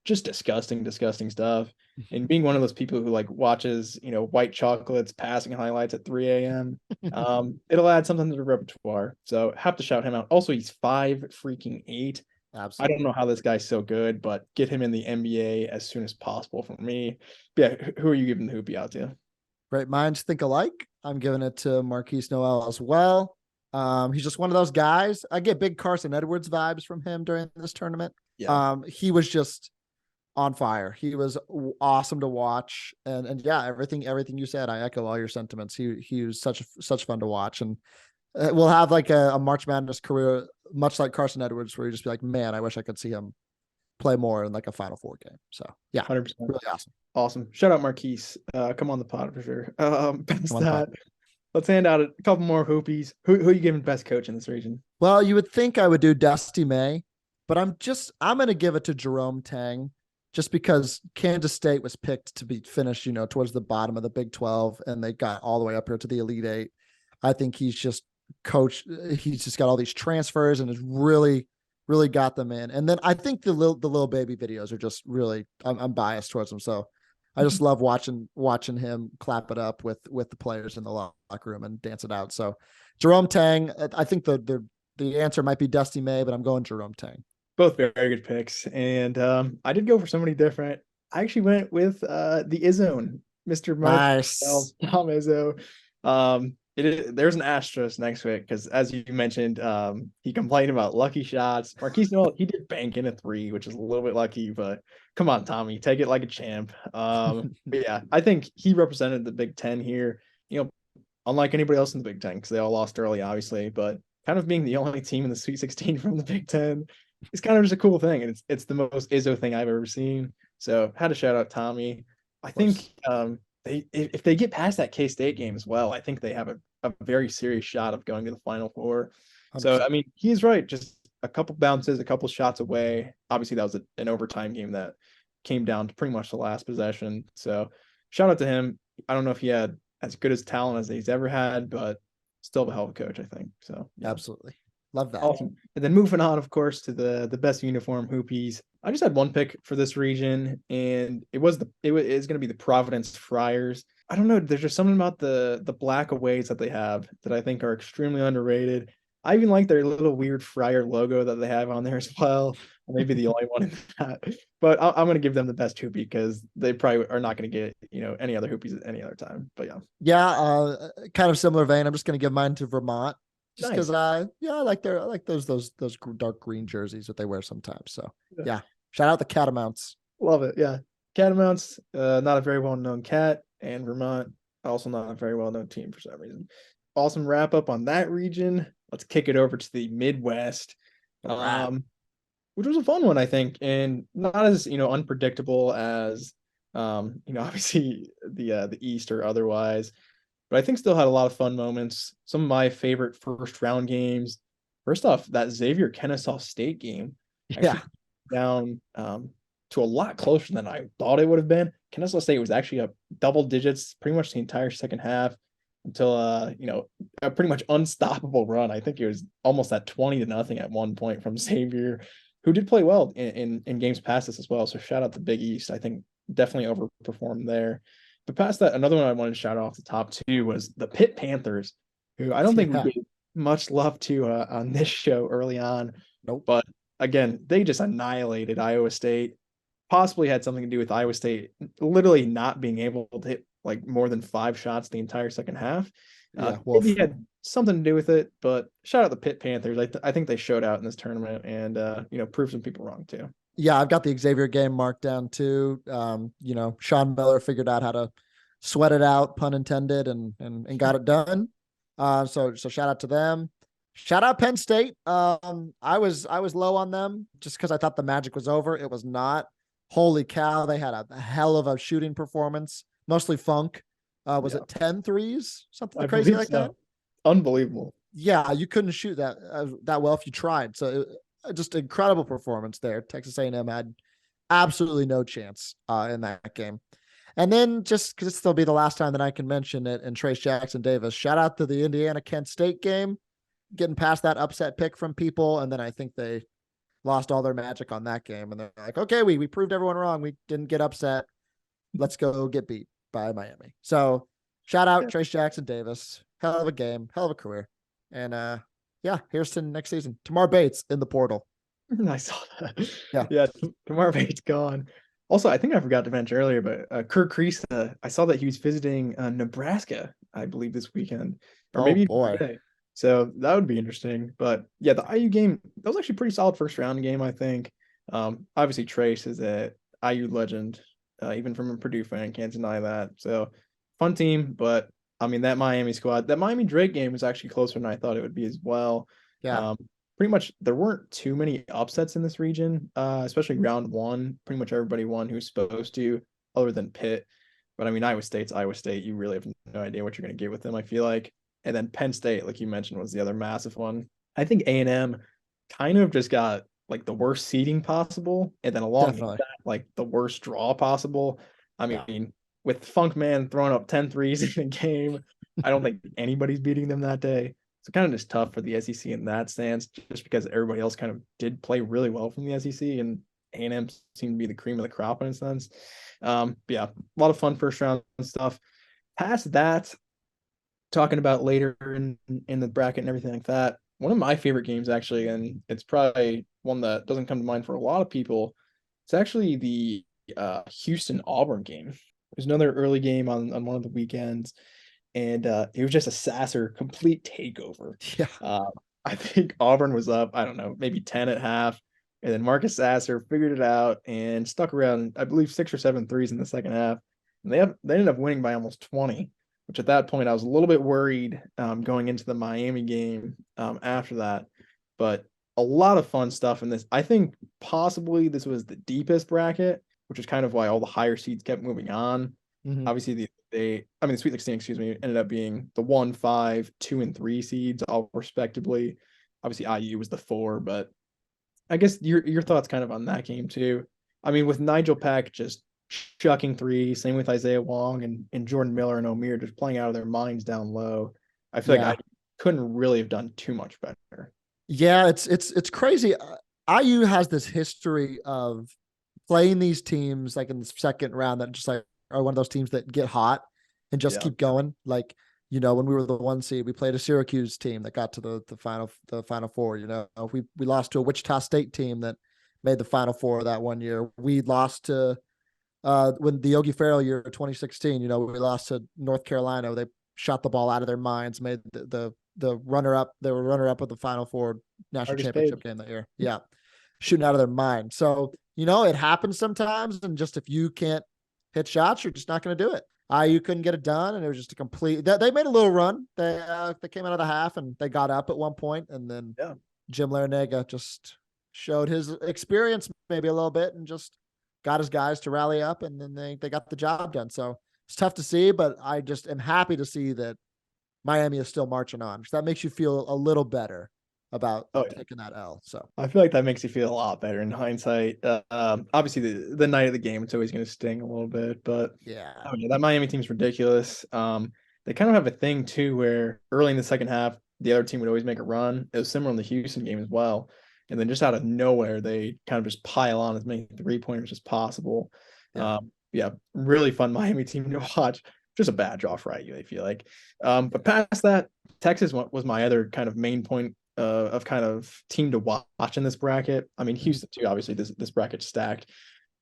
Just disgusting stuff. And being one of those people who like watches, white chocolates passing highlights at 3 a.m. It'll add something to the repertoire. So have to shout him out. Also, he's 5'8". Absolutely. I don't know how this guy's so good, but get him in the NBA as soon as possible for me. But yeah, who are you giving the hoopie out to? Great minds think alike. I'm giving it to Marquise Noel as well. He's just one of those guys. I get big Carson Edwards vibes from him during this tournament. Yeah. He was just on fire. He was awesome to watch, and yeah, everything you said, I echo all your sentiments. He was such fun to watch, and we'll have like a March Madness career, much like Carson Edwards, where you just be like, man, I wish I could see him play more in like a Final Four game. So yeah, 100%. really awesome. Awesome. Shout out Marquise. Come on the pod for sure. Past that, let's hand out a couple more hoopies. Who are you giving best coach in this region? Well, you would think I would do Dusty May, but I'm going to give it to Jerome Tang, just because Kansas State was picked to be finished, towards the bottom of the Big 12, and they got all the way up here to the Elite Eight. I think he's just got all these transfers and has really, really got them in. And then I think the little baby videos are just really, I'm biased towards them. So I just love watching him clap it up with the players in the locker room and dance it out. So Jerome Tang, I think the answer might be Dusty May, but I'm going Jerome Tang. Both very good picks. And I did go for somebody different. I actually went with the Izzone, Mr. Nice. Tom Izzo. There's an asterisk next to it because, as you mentioned, he complained about lucky shots. Marquise Noel, he did bank in a 3, which is a little bit lucky, but come on, Tommy, take it like a champ. But yeah, I think he represented the Big Ten here. Unlike anybody else in the Big Ten, because they all lost early, obviously, but kind of being the only team in the Sweet 16 from the Big Ten. It's kind of just a cool thing, and it's the most Izzo thing I've ever seen. So had to shout out Tommy. I think if they get past that K-State game as well, I think they have a very serious shot of going to the Final Four. 100%. So I mean, he's right. Just a couple bounces, a couple shots away. Obviously, that was an overtime game that came down to pretty much the last possession. So shout out to him. I don't know if he had as good as talent as he's ever had, but still a hell of a coach, I think. So yeah. Absolutely. Love that. Awesome. And then moving on, of course, to the best uniform hoopies. I just had one pick for this region, and it is going to be the Providence Friars. I don't know. There's just something about the black aways that they have that I think are extremely underrated. I even like their little weird Friar logo that they have on there as well. Maybe the only one in that. But I'm going to give them the best hoopie because they probably are not going to get any other hoopies at any other time. But yeah. Yeah, kind of similar vein. I'm just going to give mine to Vermont. Just because nice. I like those dark green jerseys that they wear sometimes. So yeah. Shout out the Catamounts. Love it. Yeah. Catamounts, not a very well-known cat, and Vermont, also not a very well-known team for some reason. Awesome wrap up on that region. Let's kick it over to the Midwest. Which was a fun one, I think, and not as unpredictable as obviously the East or otherwise. But I think still had a lot of fun moments. Some of my favorite first round games. First off, that Xavier Kennesaw State game down to a lot closer than I thought it would have been. Kennesaw State was actually up double digits pretty much the entire second half until a pretty much unstoppable run. I think it was almost at 20-0 at one point from Xavier, who did play well in games past this as well. So shout out to Big East. I think definitely overperformed there. But past that, another one I wanted to shout off the top two was the Pitt Panthers, who I don't think we gave much love to on this show early on. Nope. But again, they just annihilated Iowa State. Possibly had something to do with Iowa State literally not being able to hit like more than 5 shots the entire second half. Maybe had something to do with it, but shout out the Pitt Panthers. I think they showed out in this tournament and proved some people wrong too. Yeah, I've got the Xavier game marked down too. Sean Miller figured out how to sweat it out, pun intended, and got it done. So shout out to them. Shout out Penn State. I was low on them just because I thought the magic was over. It was not. Holy cow, they had a hell of a shooting performance, mostly funk. Was it 10 threes? Something crazy like that? Unbelievable. Yeah, you couldn't shoot that well if you tried. So just incredible performance there. Texas A&M had absolutely no chance in that game. And then just because this will be the last time that I can mention it, and Trace Jackson Davis, shout out to the Indiana-Kent State game, getting past that upset pick from people. And then I think they lost all their magic on that game. And they're like, okay, we proved everyone wrong. We didn't get upset. Let's go get beat by Miami. So shout out Trace Jackson Davis. Hell of a game, hell of a career. And here's to next season. Tamar Bates in the portal. I saw that. Yeah, Tamar Bates gone. Also, I think I forgot to mention earlier, but Kirk Kriisa, I saw that he was visiting Nebraska, I believe, this weekend. Or maybe today. So that would be interesting. But yeah, the IU game, that was actually a pretty solid first round game, I think. Obviously, Trace is a IU legend, even from a Purdue fan, can't deny that. So fun team, but I mean, that Miami squad, that Miami Drake game was actually closer than I thought it would be as well. Yeah. Pretty much there weren't too many upsets in this region, especially round one. Pretty much everybody won who's supposed to, other than Pitt. But I mean, Iowa State's Iowa State. You really have no idea what you're going to get with them, I feel like. And then Penn State, like you mentioned, was the other massive one. I think A&M kind of just got like the worst seeding possible, and then along with that, like the worst draw possible. I mean, with Funk Man throwing up 10 threes in a game, I don't think anybody's beating them that day. So kind of just tough for the SEC in that stance, just because everybody else kind of did play really well from the SEC, and A&M seemed to be the cream of the crop in a sense. But yeah, a lot of fun first round stuff. Past that, talking about later in the bracket and everything like that, one of my favorite games actually, and it's probably one that doesn't come to mind for a lot of people, it's actually the Houston-Auburn game. It was another early game on one of the weekends, and it was just a Sasser complete takeover. Yeah. I think Auburn was up, I don't know, maybe 10 at half, and then Marcus Sasser figured it out and stuck around, I believe, 6 or 7 threes in the second half. And they ended up winning by almost 20, which at that point I was a little bit worried going into the Miami game after that. But a lot of fun stuff in this. I think possibly this was the deepest bracket, which is kind of why all the higher seeds kept moving on. Mm-hmm. Obviously, the Sweet 16, ended up being the 1, 5, 2, and 3 seeds, all respectively. Obviously, IU was the 4, but I guess your thoughts kind of on that game too. I mean, with Nigel Pack just chucking 3, same with Isaiah Wong and Jordan Miller and O'Meara just playing out of their minds down low. I feel like I couldn't really have done too much better. Yeah, it's crazy. IU has this history of playing these teams like in the second round that just like are one of those teams that get hot and just keep going. Like, when we were the 1 seed, we played a Syracuse team that got to the final four. We lost to a Wichita State team that made the Final Four that one year. We lost to when the Yogi Ferrell year 2016, we lost to North Carolina. They shot the ball out of their minds, made the runner-up. They were runner-up of the Final Four national championship game that year. Yeah, shooting out of their mind. So, it happens sometimes, and just if you can't hit shots, you're just not going to do it. IU couldn't get it done, and it was just a complete. They made a little run. They came out of the half, and they got up at one point, and then Jim Larinaga just showed his experience maybe a little bit, and just got his guys to rally up, and then they got the job done. So it's tough to see, but I just am happy to see that Miami is still marching on. So that makes you feel a little better about taking that L. So I feel like that makes you feel a lot better in hindsight. Obviously the night of the game, it's always going to sting a little bit, but that Miami team's ridiculous. They kind of have a thing too, where early in the second half, the other team would always make a run. It was similar in the Houston game as well. And then just out of nowhere, they kind of just pile on as many 3-pointers as possible. yeah, really fun Miami team to watch. Just a bad draw for IU, I feel like. But past that, Texas was my other kind of main point of kind of team to watch in this bracket. I mean, Houston too. Obviously, this bracket's stacked,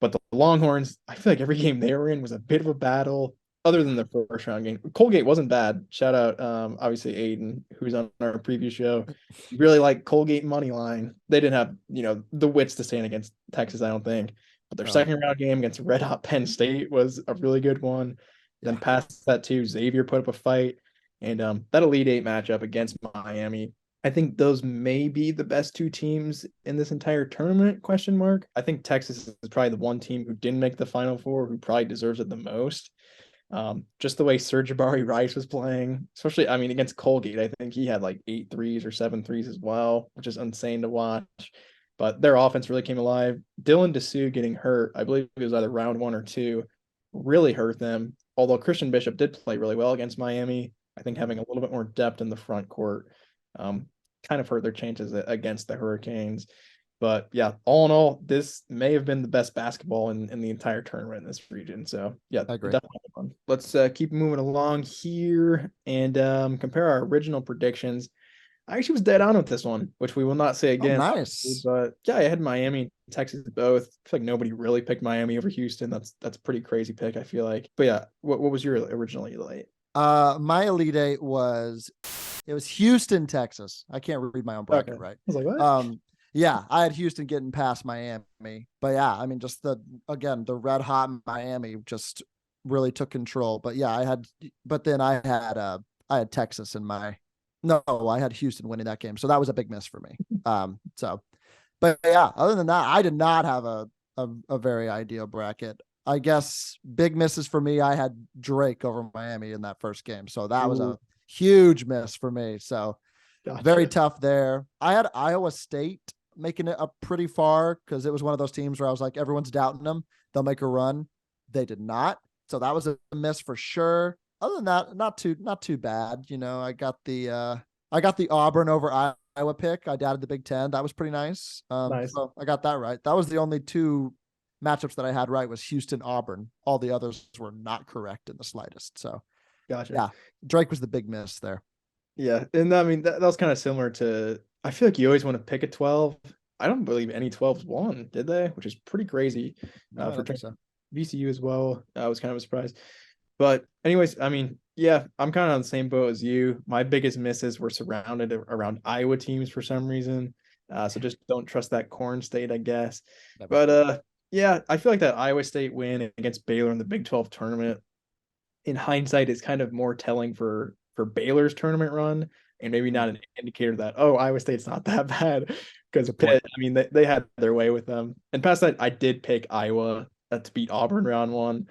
but the Longhorns, I feel like every game they were in was a bit of a battle. Other than the first round game, Colgate wasn't bad. Shout out, obviously Aiden, who's on our preview show. Really like Colgate money line. They didn't have the wits to stand against Texas, I don't think. But their second round game against Red Hot Penn State was a really good one. Then past that too, Xavier put up a fight, and that Elite Eight matchup against Miami. I think those may be the best two teams in this entire tournament, question mark. I think Texas is probably the one team who didn't make the Final Four, who probably deserves it the most. Just the way Serge Jabari Rice was playing, especially, I mean, against Colgate, I think he had like 8 threes or 7 threes as well, which is insane to watch. But their offense really came alive. Dylan Dessou getting hurt, I believe it was either round 1 or 2, really hurt them. Although Christian Bishop did play really well against Miami, I think having a little bit more depth in the front court kind of hurt their chances against the Hurricanes. But yeah, all in all, this may have been the best basketball in the entire tournament in this region. So yeah, definitely fun. Let's keep moving along here and compare our original predictions. I actually was dead on with this one, which we will not say again. Oh, nice. But yeah, I had Miami and Texas both. I feel like nobody really picked Miami over Houston. That's a pretty crazy pick, I feel like. But yeah, what was your original Elite? My Elite Eight was Houston, Texas. I can't read my own bracket right. I was like, what? Yeah, I had Houston getting past Miami. But yeah, I mean, just the red hot Miami just really took control. But yeah, I had Texas in my I had Houston winning that game. So that was a big miss for me. But yeah, other than that, I did not have a very ideal bracket. I guess big misses for me. I had Drake over Miami in that first game. So that was a huge miss for me. So very tough there. I had Iowa State making it up pretty far because it was one of those teams where I was like, everyone's doubting them. They'll make a run. They did not. So that was a miss for sure. Other than that, not too bad. I got the Auburn over Iowa pick. I doubted the Big Ten. That was pretty nice. Nice. So I got that right. That was the only two matchups that I had right was Houston, Auburn. All the others were not correct in the slightest. So gotcha. Yeah, Drake was the big miss there. Yeah, and I mean that was kind of similar to. I feel like you always want to pick a 12. I don't believe any 12s won, did they? Which is pretty crazy for VCU as well. I was kind of surprised. But anyways, I mean, yeah, I'm kind of on the same boat as you. My biggest misses were surrounded around Iowa teams for some reason. So just don't trust that Corn State, I guess. Never. But yeah, I feel like that Iowa State win against Baylor in the Big 12 tournament, in hindsight, is kind of more telling for Baylor's tournament run, and maybe not an indicator that Iowa State's not that bad, because Pitt, I mean, they had their way with them. And past that, I did pick Iowa to beat Auburn round 1.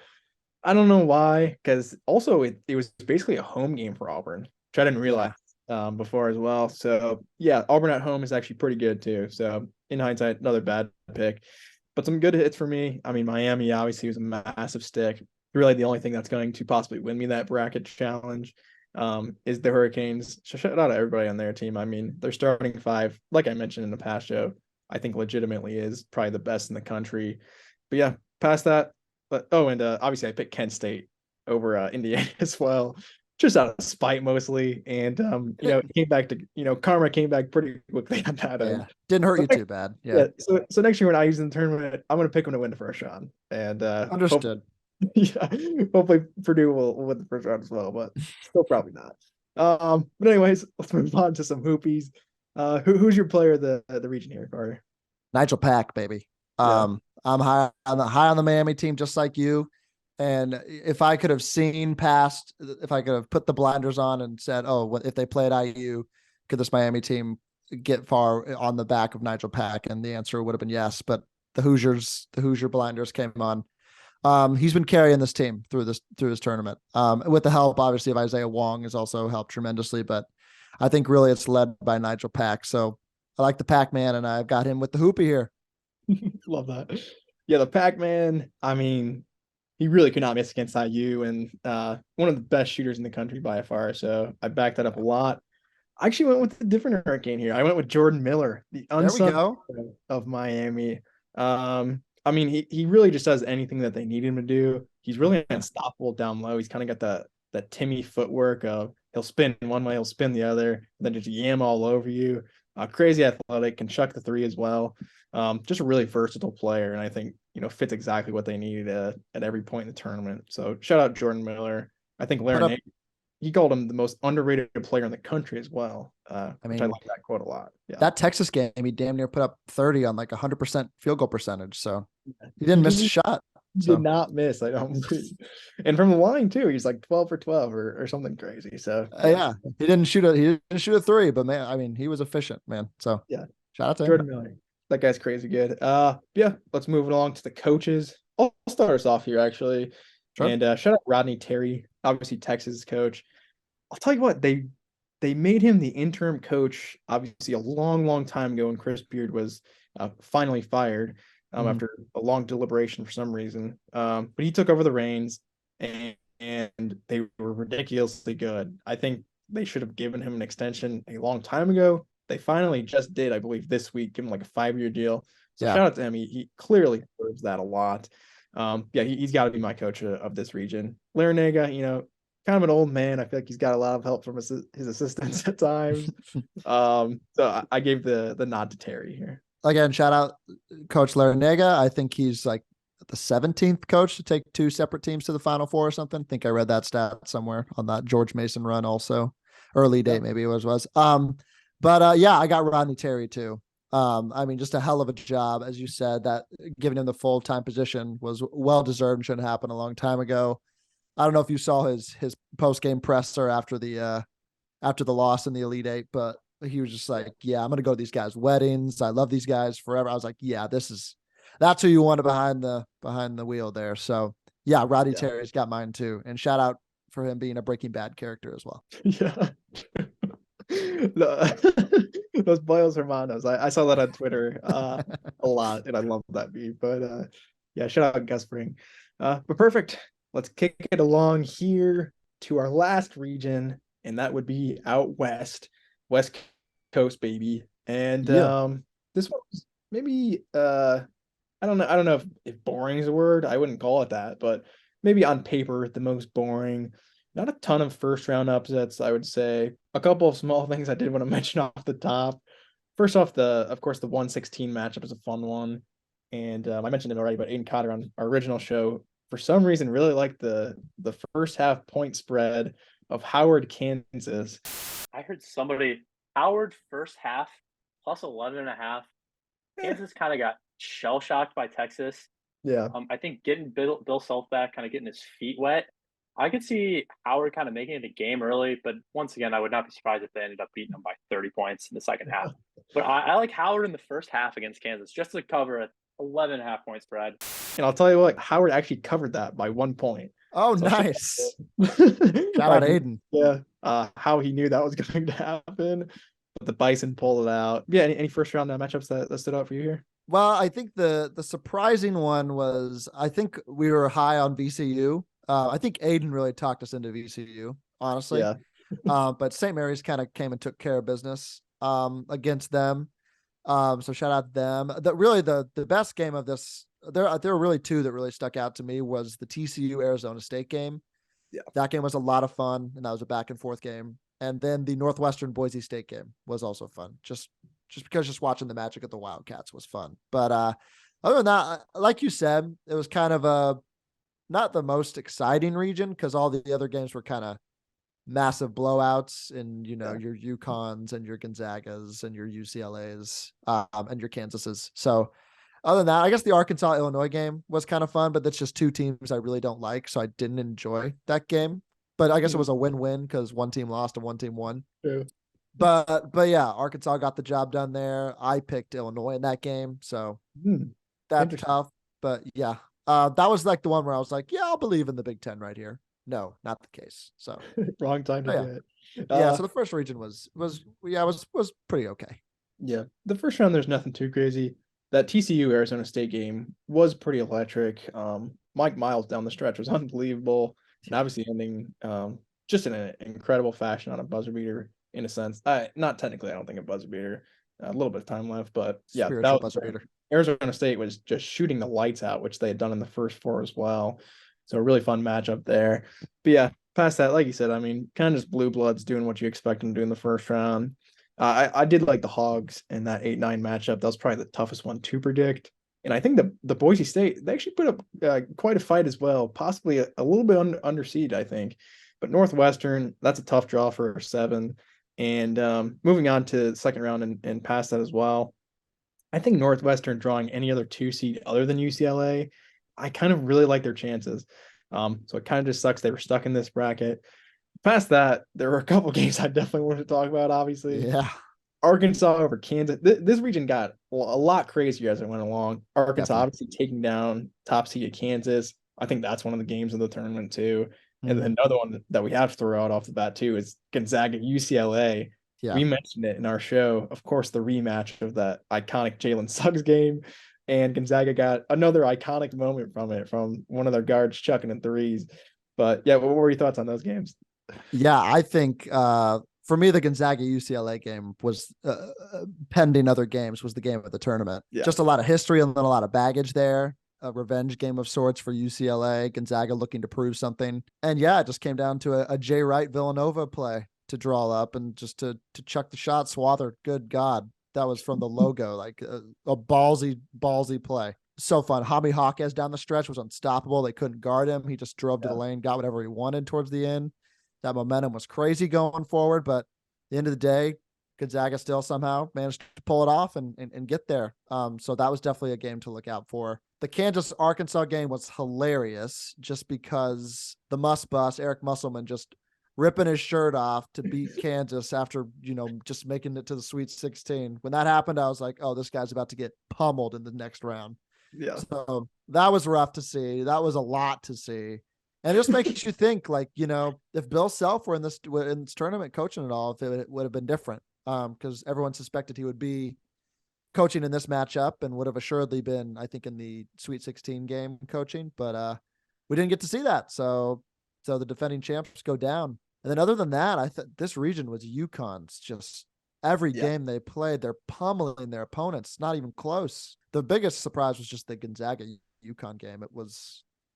I don't know why, because also it was basically a home game for Auburn, which I didn't realize before as well. So yeah, Auburn at home is actually pretty good too. So in hindsight, another bad pick, but some good hits for me. I mean, Miami obviously was a massive stick. Really, the only thing that's going to possibly win me that bracket challenge is the Hurricanes. So shout out to everybody on their team. I mean, their starting 5, like I mentioned in the past show, I think legitimately is probably the best in the country. But yeah, past that. But and obviously I picked Kent State over Indiana as well, just out of spite mostly. And it came back to karma came back pretty quickly on that end. Didn't hurt you too bad. Yeah. So next year when I use in the tournament, I'm gonna pick them to win the first round. And understood. Hopefully Purdue will win the first round as well, but still probably not. But anyways, let's move on to some hoopies. Who's your player of the region here, Carter? Nigel Pack, baby. I'm high on the Miami team, just like you. And if I could have put the blinders on and said, if they played IU, could this Miami team get far on the back of Nigel Pack? And the answer would have been yes. But the Hoosier blinders came on. He's been carrying this team through this tournament. With the help, obviously, of Isaiah Wong has also helped tremendously. But I think really it's led by Nigel Pack. So I like the Pac-Man, and I've got him with the hoopy here. Love that. Yeah, the Pac-Man, I mean, he really could not miss against IU, and one of the best shooters in the country by far. So I backed that up a lot. I actually went with a different Hurricane here. I went with Jordan Miller, the unsung hero of Miami. I mean, he really just does anything that they need him to do. He's really unstoppable down low. He's kind of got that Timmy footwork of he'll spin one way, he'll spin the other, and then just yam all over you. Crazy athletic, can chuck the three as well. Just a really versatile player, and I think fits exactly what they needed at every point in the tournament. So shout out Jordan Miller. I think Larry, he called him the most underrated player in the country as well. Which I like that quote a lot. Yeah. That Texas game, he damn near put up 30 on like 100% field goal percentage. So he didn't miss a shot. Did not miss. I don't believe. And from the line too, he's like 12 for 12 or something crazy. So yeah, he didn't shoot a three, but man, I mean, he was efficient, man. So yeah, shout out to Jordan Miller. That guy's crazy good. Yeah, let's move along to the coaches. I'll start us off here actually. Sure. And shout out Rodney Terry, obviously Texas coach. I'll tell you what, they made him the interim coach, obviously a long time ago when Chris Beard was finally fired after a long deliberation for some reason. But he took over the reins, and they were ridiculously good. I think they should have given him an extension a long time ago. They finally just did, I believe, this week, give him like a 5-year deal. So shout out to him. He clearly deserves that a lot. He's got to be my coach of this region. Larinaga, kind of an old man. I feel like he's got a lot of help from his assistants at times. So I gave the nod to Terry here. Again, shout out Coach Larinaga. I think he's like the 17th coach to take 2 separate teams to the Final Four or something. I think I read that stat somewhere on that George Mason run also. Early date, maybe it was. But I got Rodney Terry too. I mean, just a hell of a job, as you said, that giving him the full-time position was well-deserved and should have happened a long time ago. I don't know if you saw his post-game presser after the loss in the Elite Eight, but he was just like, yeah, I'm going to go to these guys' weddings. I love these guys forever. I was like, yeah, that's who you wanted behind the wheel there. So yeah, Rodney Terry's got mine too. And shout out for him being a Breaking Bad character as well. Yeah. Those Boyles Hermanos. I saw that on Twitter a lot, and I love that meme. But shout out Gus Fring. But perfect. Let's kick it along here to our last region, and that would be out west Coast, baby. And this one was maybe I don't know if boring is a word. I wouldn't call it that, but maybe on paper the most boring. Not a ton of first round upsets, I would say. A couple of small things I did want to mention off the top. First off, of course, the 116 matchup is a fun one. And I mentioned it already, but Aiden Cotter on our original show, for some reason, really liked the first half point spread of Howard, Kansas. I heard somebody, Howard first half plus 11.5. Kansas kind of got shell-shocked by Texas. Yeah. I think getting Bill Self back, kind of getting his feet wet, I could see Howard kind of making it a game early, but once again, I would not be surprised if they ended up beating them by 30 points in the second half. But I like Howard in the first half against Kansas just to cover a 11.5 point spread. And I'll tell you what, Howard actually covered that by 1 point. Oh, so nice. Shout out Aiden. Yeah. How he knew that was going to happen. But the Bison pulled it out. Yeah. Any first round matchups that stood out for you here? Well, I think the surprising one was, I think we were high on VCU. I think Aiden really talked us into VCU, honestly. Yeah. But St. Mary's kind of came and took care of business against them. So shout out to them. The best game of this, there were really 2 that really stuck out to me, was the TCU Arizona State game. Yeah. That game was a lot of fun, and that was a back and forth game. And then the Northwestern Boise State game was also fun. Just because just watching the magic of the Wildcats was fun. But other than that, like you said, it was kind of not the most exciting region, because all the other games were kind of massive blowouts, and your UConns and your Gonzagas and your UCLAs and your Kansases. So other than that, I guess the Arkansas-Illinois game was kind of fun, but that's just 2 teams I really don't like, so I didn't enjoy that game. But I guess it was a win-win because one team lost and one team won. True. But yeah, Arkansas got the job done there. I picked Illinois in that game, so that's tough. But yeah, that was like the one where I was like, yeah, I'll believe in the Big Ten right here. No, not the case. So wrong time to do it. So the first region was pretty okay. Yeah, the first round there's nothing too crazy. That TCU Arizona State game was pretty electric. Mike Miles down the stretch was unbelievable, and obviously ending just in an incredible fashion on a buzzer beater. In a sense, not technically, I don't think a buzzer beater. a little bit of time left, but yeah, Spiritual buzzer beater. Arizona State was just shooting the lights out, which they had done in the first 4 as well. So a really fun matchup there. But yeah, past that, like you said, I mean, kind of just blue bloods doing what you expect them to do in the first round. I did like the Hogs in that 8-9 matchup. That was probably the toughest one to predict. And I think the Boise State, they actually put up quite a fight as well, possibly a little bit under seed, I think. But Northwestern, that's a tough draw for a 7. And moving on to the second round and past that as well, I think Northwestern drawing any other 2 seed other than UCLA, I kind of really like their chances. So it kind of just sucks they were stuck in this bracket. Past that, there were a couple games I definitely wanted to talk about, obviously. Yeah. Arkansas over Kansas. This region got a lot crazier as it went along. Arkansas Definitely. obviously taking down top seeded Kansas. I think that's one of the games of the tournament too. And then another one that we have to throw out off the bat too is Gonzaga UCLA. Yeah. We mentioned it in our show. Of course, the rematch of that iconic Jalen Suggs game. And Gonzaga got another iconic moment from it, from one of their guards chucking in threes. But yeah, what were your thoughts on those games? Yeah, I think for me, the Gonzaga UCLA game was pending other games was the game of the tournament. Yeah. Just a lot of history and then a lot of baggage there. A revenge game of sorts for UCLA. Gonzaga looking to prove something. And yeah, it just came down to a Jay Wright Villanova play to draw up and just to chuck the shot. Swather, good God. That was from the logo, like a ballsy play. So fun. Jaime Jaquez down the stretch was unstoppable. They couldn't guard him. He just drove to the lane, got whatever he wanted towards the end. That momentum was crazy going forward, but at the end of the day, Gonzaga still somehow managed to pull it off and get there. So that was definitely a game to look out for. The Kansas-Arkansas game was hilarious just because the must bus, Eric Musselman, just ripping his shirt off to beat Kansas after, just making it to the Sweet 16. When that happened, I was like, oh, this guy's about to get pummeled in the next round. Yeah. So that was rough to see. That was a lot to see. And it just makes you think, like, if Bill Self were in this tournament coaching it all, if it would have been different. Because everyone suspected he would be coaching in this matchup and would have assuredly been, I think, in the Sweet 16 game coaching. But we didn't get to see that. So the defending champs go down. And then other than that, I thought this region was UConn's. Just every game they played, they're pummeling their opponents. Not even close. The biggest surprise was just the Gonzaga UConn game. It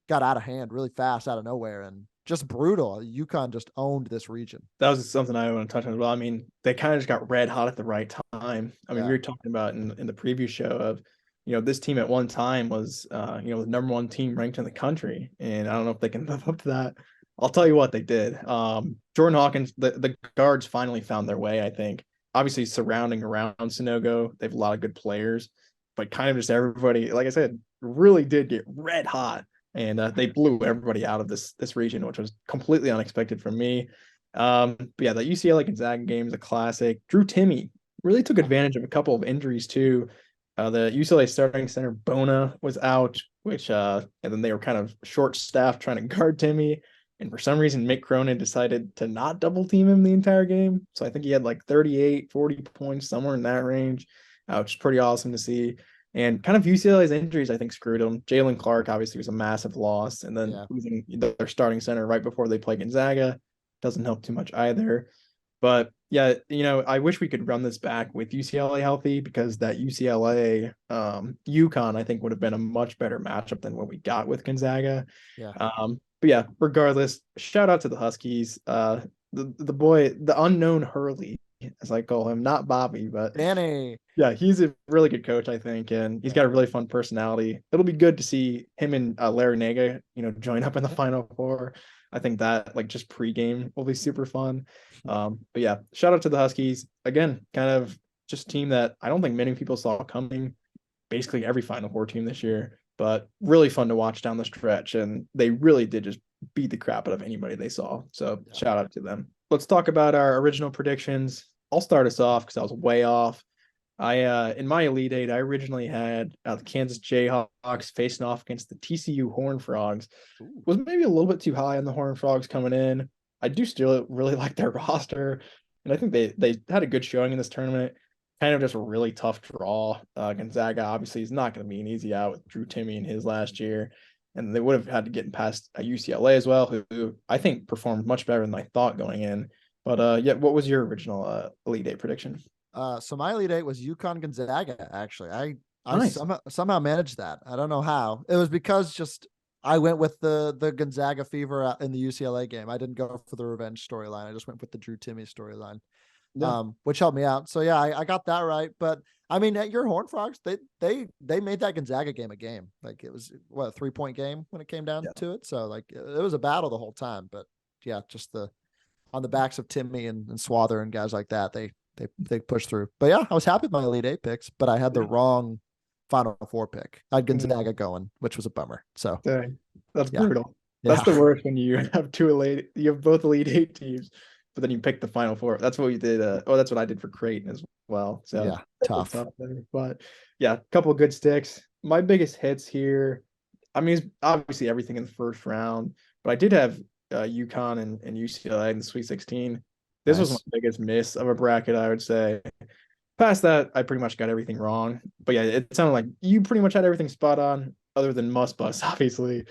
got out of hand really fast out of nowhere and just brutal. UConn just owned this region. That was something I want to touch on as well. I mean, they kind of just got red hot at the right time. I mean, we were talking about in the preview show of, this team at one time was, the number 1 team ranked in the country. And I don't know if they can live up to that. I'll tell you what they did. Jordan Hawkins, the guards finally found their way, I think. Obviously, surrounding around Sonogo, they have a lot of good players. But kind of just everybody, like I said, really did get red hot. And they blew everybody out of this region, which was completely unexpected from me. But yeah, the UCLA Gonzaga game is a classic. Drew Timme really took advantage of a couple of injuries too. The UCLA starting center Bona was out, which and then they were kind of short-staffed trying to guard Timme. And for some reason, Mick Cronin decided to not double team him the entire game. So I think he had like 38, 40 points, somewhere in that range, which is pretty awesome to see. And kind of UCLA's injuries, I think, screwed them. Jalen Clark obviously was a massive loss. And then losing their starting center right before they play Gonzaga doesn't help too much either. But yeah, I wish we could run this back with UCLA healthy, because that UCLA UConn, I think, would have been a much better matchup than what we got with Gonzaga. Yeah. But yeah, regardless, shout out to the Huskies. The boy, the unknown Hurley, as I call him, not Bobby, but Danny. Yeah, he's a really good coach, I think, and he's got a really fun personality. It'll be good to see him and Larry Naga, join up in the Final Four. I think that, like, just pregame will be super fun. But yeah, shout out to the Huskies. Again, kind of just a team that I don't think many people saw coming. Basically every Final Four team this year, but really fun to watch down the stretch, and they really did just beat the crap out of anybody they saw. So shout out to them. Let's talk about our original predictions. I'll start us off because I was way off. In my Elite Eight, I originally had the Kansas Jayhawks facing off against the TCU Horned Frogs. Was maybe a little bit too high on the Horned Frogs coming in. I do still really like their roster, and I think they had a good showing in this tournament. Kind of just a really tough draw. Gonzaga obviously is not going to be an easy out with Drew Timme in his last year, and they would have had to get past UCLA as well, who I think performed much better than I thought going in. But yeah, what was your original Elite Eight prediction? So my Elite Eight was UConn Gonzaga. Actually, I Nice. somehow managed that. I don't know how. It was because just I went with the Gonzaga fever in the UCLA game. I didn't go for the revenge storyline. I just went with the Drew Timme storyline, Yeah. which helped me out. So yeah, I got that right. But I mean, at your Horned Frogs, they made that Gonzaga game a game. Like it was what, a 3-point game when it came down to it. So like it was a battle the whole time. But yeah, just on the backs of Timme and Swather and guys like that, they pushed through. But yeah, I was happy with my Elite Eight picks, but I had the wrong Final Four pick. I had Gonzaga going, which was a bummer. So Dang, that's yeah. brutal. That's the worst when you have you have both Elite Eight teams, but then you pick the Final Four. That's what we did. That's what I did for Creighton as well. So yeah, tough there. But yeah, a couple of good sticks. My biggest hits here, I mean, it's obviously everything in the first round, but I did have UConn and UCLA in the Sweet 16. This was my biggest miss of a bracket, I would say. Past that, I pretty much got everything wrong. But yeah, it sounded like you pretty much had everything spot on, other than Must Bus, obviously,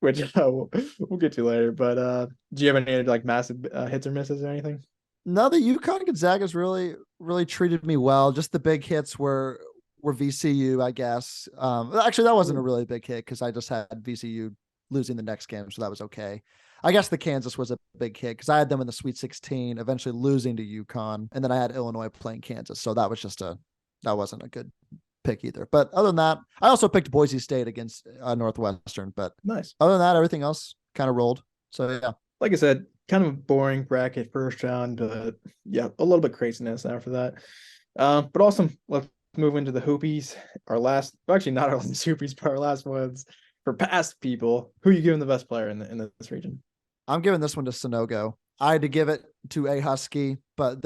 which we'll get to later. But do you have any like massive hits or misses or anything? No, the UConn Gonzaga's really treated me well. Just the big hits were VCU, I guess. Actually, that wasn't a really big hit because I just had VCU losing the next game, so that was okay. I guess the Kansas was a big hit because I had them in the Sweet 16, eventually losing to UConn, and then I had Illinois playing Kansas, so that wasn't a good pick either. But other than that, I also picked Boise State against Northwestern. But nice. Other than that, everything else kind of rolled. So yeah, like I said, kind of a boring bracket first round, but yeah, a little bit craziness after that. But awesome. Let's move into the hoopies. Actually not our last hoopies, but our last ones for past people. Who are you giving the best player in this region? I'm giving this one to Sonogo. I had to give it to a Husky, but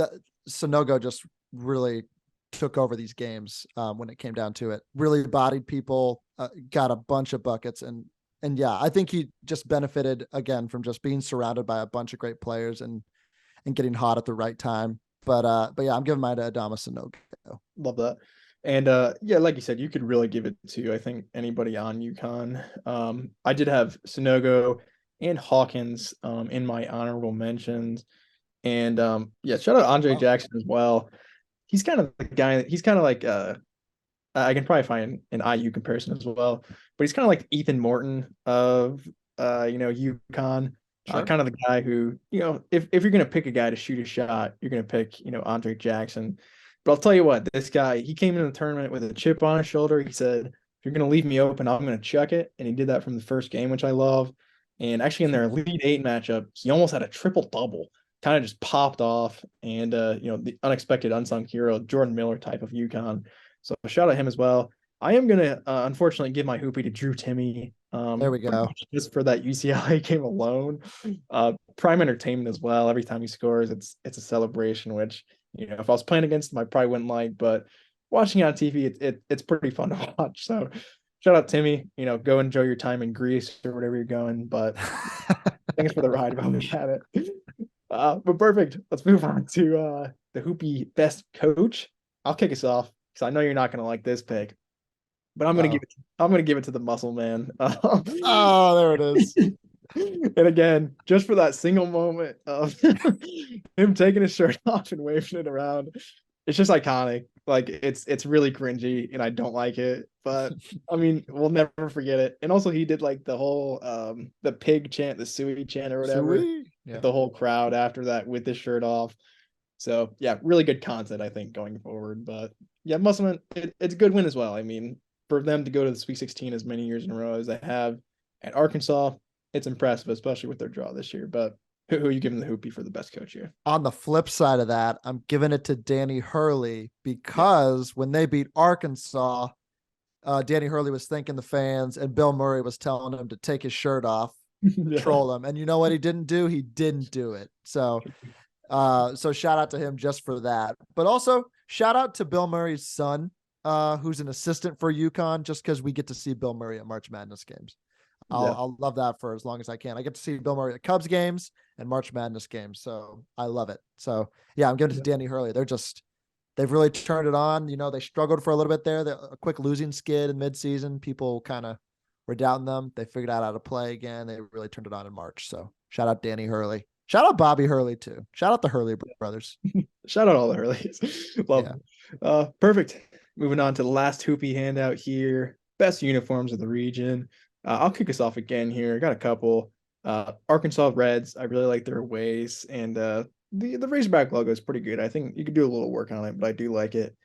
Sonogo just really took over these games when it came down to it. Really bodied people, got a bunch of buckets, and yeah, I think he just benefited again from just being surrounded by a bunch of great players and getting hot at the right time. But yeah, I'm giving mine to Adama Sonogo. Love that. And yeah, like you said, you could really give it to, I think, anybody on UConn. I did have Sonogo and Hawkins in my honorable mentions. And yeah, shout out Andre Jackson as well. He's kind of the guy he's kind of like I can probably find an IU comparison as well, but he's kind of like Ethan Morton of UConn. Sure. Kind of the guy who, if you're gonna pick a guy to shoot a shot, you're gonna pick, Andre Jackson. But I'll tell you what, this guy, he came into the tournament with a chip on his shoulder. He said, if you're gonna leave me open, I'm gonna chuck it. And he did that from the first game, which I love. And actually in their Elite Eight matchup, he almost had a triple double. Kind of just popped off. And the unexpected unsung hero, Jordan Miller type of UConn. So shout out him as well. I am gonna unfortunately give my hoopie to Drew Timme. There we go. Just for that UCLA game alone. Prime entertainment as well. Every time he scores, it's a celebration, which, if I was playing against him, I probably wouldn't like, but watching it on TV, it's pretty fun to watch. So shout out Timme, go enjoy your time in Greece or whatever you're going. But thanks for the ride while we had it. But perfect. Let's move on to the hoopie best coach. I'll kick us off because I know you're not going to like this pick, but I'm going to give it to the muscle man. Oh, there it is. And again, just for that single moment of him taking his shirt off and waving it around, it's just iconic. Like it's really cringy and I don't like it, but I mean, we'll never forget it. And also he did like the whole the pig chant, the suey chant or whatever, with the whole crowd after that with his shirt off. So yeah, really good content, I think, going forward. But yeah, Musselman, it's a good win as well. I mean, for them to go to the Sweet 16 as many years in a row as they have at Arkansas, it's impressive, especially with their draw this year. But who are you giving the hoopie for the best coach here? On the flip side of that, I'm giving it to Danny Hurley because when they beat Arkansas, Danny Hurley was thanking the fans and Bill Murray was telling him to take his shirt off, troll him. And you know what he didn't do? He didn't do it. So shout out to him just for that. But also shout out to Bill Murray's son, who's an assistant for UConn, just because we get to see Bill Murray at March Madness games. I'll love that for as long as I can. I get to see Bill Murray at Cubs games and March Madness games. So I love it. So yeah, I'm giving it to Danny Hurley. They've really turned it on. They struggled for a little bit there. A quick losing skid in midseason. People kind of were doubting them. They figured out how to play again. They really turned it on in March. So shout out Danny Hurley. Shout out Bobby Hurley too. Shout out the Hurley brothers. Shout out all the Hurleys. Love them. Perfect. Moving on to the last hoopy handout here. Best uniforms of the region. I'll kick us off again here. I got a couple. Arkansas Reds. I really like their ways, and the Razorback logo is pretty good. I think you could do a little work on it, but I do like it.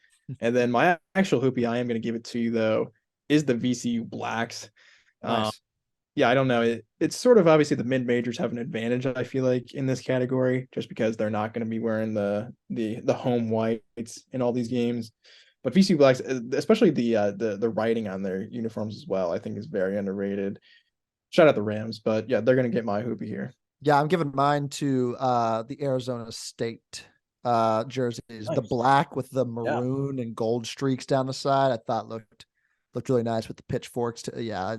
And then my actual hoopy, I am going to give it to you though, is the VCU Blacks. Nice. Yeah, I don't know. It's sort of obviously the mid majors have an advantage, I feel like, in this category, just because they're not going to be wearing the home whites in all these games. But VCU Blacks, especially the writing on their uniforms as well, I think is very underrated. Shout out the Rams, but yeah, they're going to get my hoopy here. Yeah, I'm giving mine to the Arizona State jerseys. Nice. The black with the maroon and gold streaks down the side, I thought looked really nice with the pitchforks. Yeah.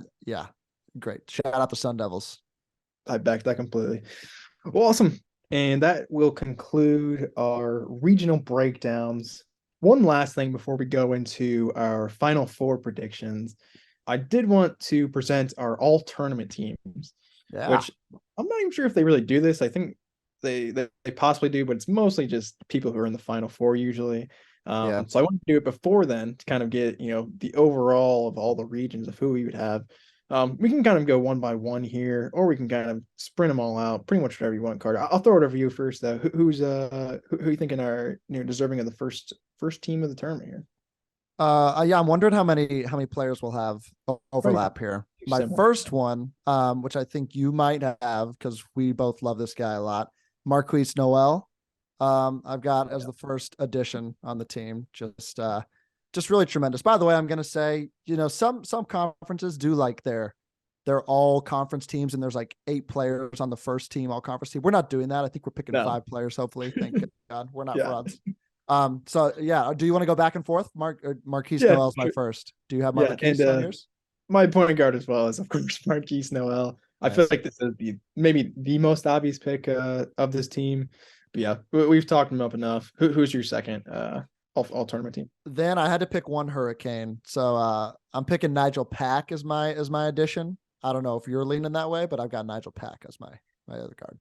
Great. Shout out the Sun Devils. I back that completely. Well, awesome. And that will conclude our regional breakdowns. One last thing before we go into our Final Four predictions. I did want to present our all tournament teams, which I'm not even sure if they really do this. I think they possibly do, but it's mostly just people who are in the Final Four usually. So I wanted to do it before then to kind of get, the overall of all the regions of who we would have. We can kind of go one by one here, or we can kind of sprint them all out. Pretty much whatever you want, Carter. I'll throw it over to you first, though. Who you thinking are deserving of the first team of the tournament here? I'm wondering how many players will have overlap here. My first one, which I think you might have because we both love this guy a lot, Marquise Noel. I've got as the first addition on the team. Just really tremendous. By the way, I'm going to say, some conferences do like they're all conference teams and there's like 8 players on the first team, all conference team. We're not doing that. I think we're picking 5 players. Hopefully. Thank God. We're not frauds. So yeah. Do you want to go back and forth? Marquise Noel's my first. Do you have Marquise on yours? My point guard as well is of course Marquise Noel. Nice. I feel like this is maybe the most obvious pick of this team. But yeah, we've talked him up enough. Who's your second all tournament team? Then I had to pick one Hurricane. So I'm picking Nigel Pack as my addition. I don't know if you're leaning that way, but I've got Nigel Pack as my other card.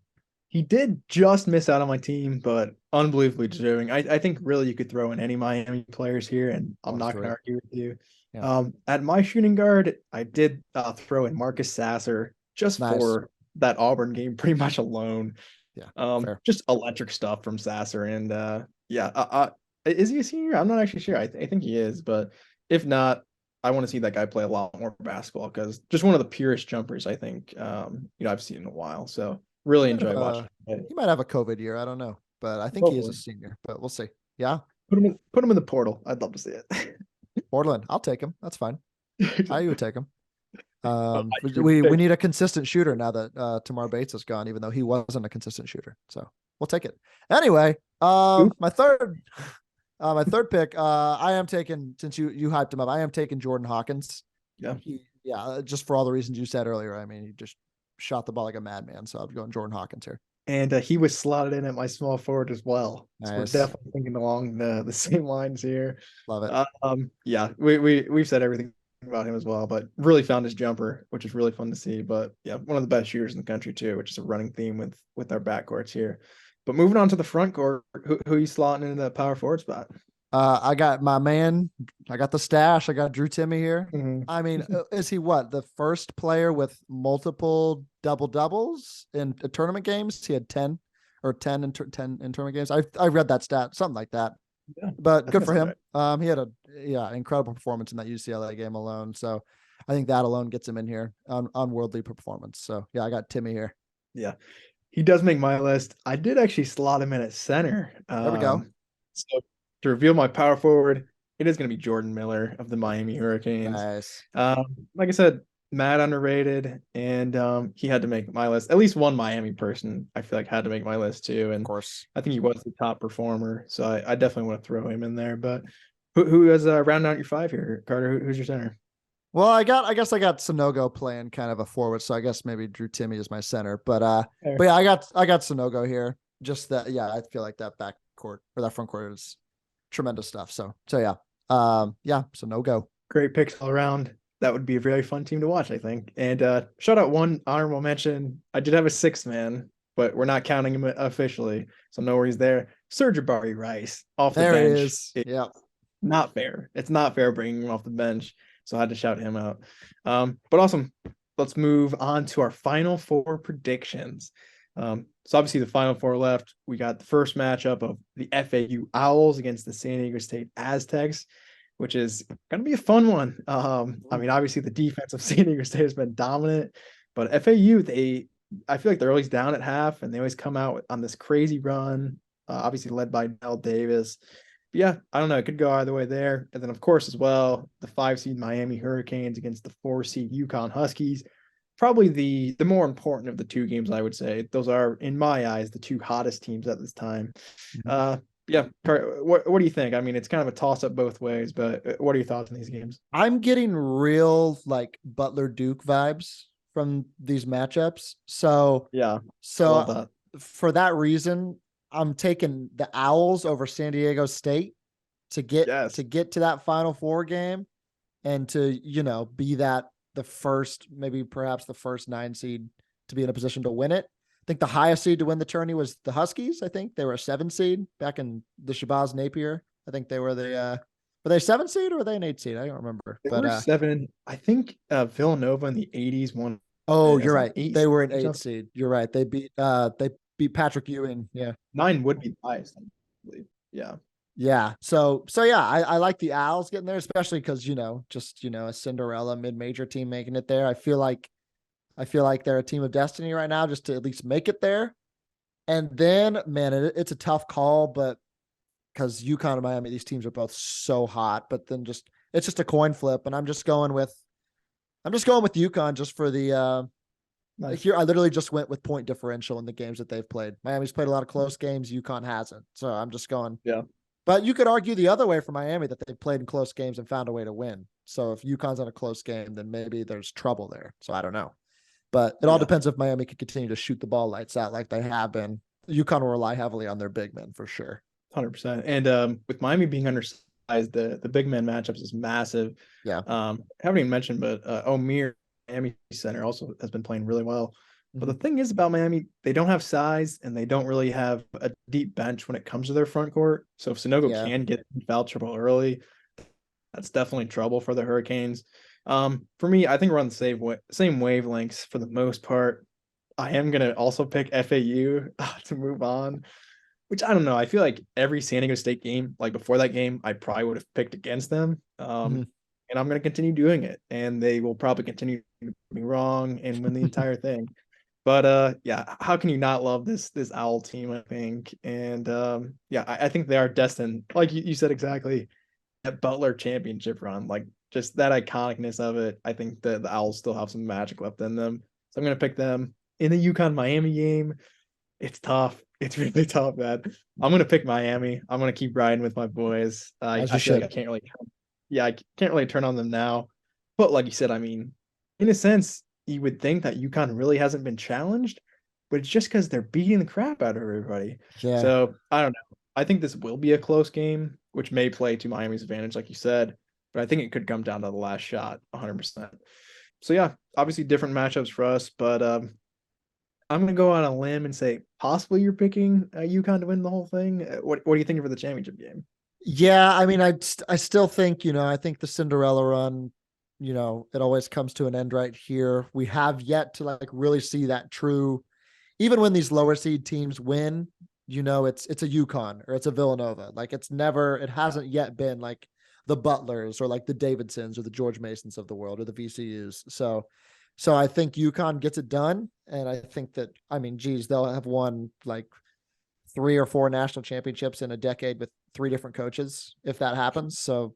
He did just miss out on my team, but unbelievably deserving. I think really you could throw in any Miami players here, and I'm not going to argue with you. Yeah. At my shooting guard, I did throw in Marcus Sasser just for that Auburn game pretty much alone. Yeah. Just electric stuff from Sasser. And is he a senior? I'm not actually sure. I think he is, but if not, I want to see that guy play a lot more basketball because just one of the purest jumpers I think I've seen in a while. So really enjoy watching. He might have a COVID year. I don't know, but I think he is a senior. But we'll see. Yeah, put him in the portal. I'd love to see it. Portland, I'll take him. That's fine. I would take him. We need a consistent shooter now that Tamar Bates is gone, even though he wasn't a consistent shooter. So we'll take it. Anyway, my third pick, I am taking, since you hyped him up, I am taking Jordan Hawkins. Yeah. Just for all the reasons you said earlier. I mean, he just shot the ball like a madman. So I'm going Jordan Hawkins here. And he was slotted in at my small forward as well. Nice. So we're definitely thinking along the same lines here. Love it. Yeah, we've said everything about him as well, but really found his jumper, which is really fun to see. But yeah, one of the best shooters in the country too, which is a running theme with our backcourts here. But moving on to the front court, who you slotting into that power forward spot? I got my man. I got the stash. I got Drew Timme here. Mm-hmm. I mean, is he the first player with multiple doubles in tournament games? He had 10 in tournament games. I read that stat, something like that. Yeah, but good for him. Right. He had incredible performance in that UCLA game alone. So I think that alone gets him in here on unworldly performance. So yeah, I got Timme here. Yeah, he does make my list. I did actually slot him in at center. There we go. So to reveal my power forward, it is going to be Jordan Miller of the Miami Hurricanes. Nice. Like I said, mad underrated, and he had to make my list. At least one Miami person, I feel like, had to make my list too. And of course, I think he was the top performer, so I definitely want to throw him in there. But who has rounded out your 5 here, Carter? Who's your center? Well, I guess I got Sonogo playing kind of a forward, so I guess maybe Drew Timme is my center. But yeah, I got Sonogo here. Just that, yeah, I feel like that back court or that front court is tremendous stuff. So yeah. Sonogo. Great picks all around. That would be a very fun team to watch, I think. And shout out one honorable mention. I did have a 6th man. but we're not counting him officially, so no worries there. Serge Jabari Rice off the There bench. he is. Yeah. Not fair. It's not fair bringing him off the bench, so I had to shout him out. But awesome. Let's move on to our final four predictions. So obviously the final four left. We got the first matchup of the FAU Owls against the San Diego State Aztecs, which is going to be a fun one. I mean, obviously the defense of San Diego State has been dominant, but FAU, I feel like they're always down at half, and they always come out on this crazy run, obviously led by Nell Davis. But yeah, I don't know. It could go either way there. And then, of course, as well, the 5-seed Miami Hurricanes against the 4-seed UConn Huskies. Probably the more important of the two games, I would say. Those are, in my eyes, the two hottest teams at this time. Yeah, what do you think? I mean, it's kind of a toss-up both ways, but what are your thoughts on these games? I'm getting real like Butler Duke vibes from these matchups. So yeah, for that reason, I'm taking the Owls over San Diego State to get to that Final Four game and to, be the first, maybe perhaps the first 9 seed to be in a position to win it. I think the highest seed to win the tourney was the Huskies. I think they were a 7 seed back in the Shabazz Napier. I think they were were they a 7 seed or were they an 8 seed? I don't remember. They were 7. I think Villanova in the 80s won. Oh, you're right. They were an 8 seed. You're right. They beat Patrick Ewing. Yeah. 9 would be the highest, I believe. Yeah. Yeah. So yeah, I like the Owls getting there, especially because, a Cinderella mid-major team making it there. I feel like they're a team of destiny right now just to at least make it there. And then, man, it's a tough call, but because UConn and Miami, these teams are both so hot, but then it's just a coin flip. And I'm just going with UConn just for the, nice. Here, I literally just went with point differential in the games that they've played. Miami's played a lot of close games. UConn hasn't. So I'm just going. Yeah. But you could argue the other way for Miami that they've played in close games and found a way to win. So if UConn's on a close game, then maybe there's trouble there. So I don't know. But it all depends if Miami can continue to shoot the ball lights out like they have been. UConn will rely heavily on their big men for sure. 100%. And with Miami being undersized, the big man matchups is massive. Yeah. Haven't even mentioned, but Omer, Miami center, also has been playing really well. But the thing is about Miami, they don't have size and they don't really have a deep bench when it comes to their front court. So if Sanogo can get in foul trouble early, that's definitely trouble for the Hurricanes. For me, I think we're on the same wavelengths for the most part. I am going to also pick FAU to move on, which I don't know. I feel like every San Diego State game, like before that game, I probably would have picked against them. And I'm going to continue doing it. And they will probably continue to be wrong and win the entire thing. But yeah, how can you not love this Owl team, I think? And yeah, I think they are destined, like you said exactly, that Butler championship run, like just that iconicness of it. I think the Owls still have some magic left in them. So I'm gonna pick them in the UConn Miami game. It's tough. It's really tough, man. I'm gonna pick Miami. I'm gonna keep riding with my boys. I feel like I can't really turn on them now. But like you said, I mean, in a sense, you would think that UConn really hasn't been challenged, but it's just because they're beating the crap out of everybody. Yeah. So I don't know. I think this will be a close game, which may play to Miami's advantage, like you said, but I think it could come down to the last shot 100%. So yeah, obviously different matchups for us, but I'm going to go on a limb and say possibly you're picking UConn to win the whole thing. What are you thinking for the championship game? Yeah, I mean, I still think, I think the Cinderella run, it always comes to an end right here. We have yet to really see that true, even when these lower seed teams win, it's a UConn or it's a Villanova. It hasn't yet been like the Butlers or like the Davidsons or the George Masons of the world or the VCUs. So I think UConn gets it done. And I think that, they'll have won like 3 or 4 national championships in a decade with 3 different coaches, if that happens. So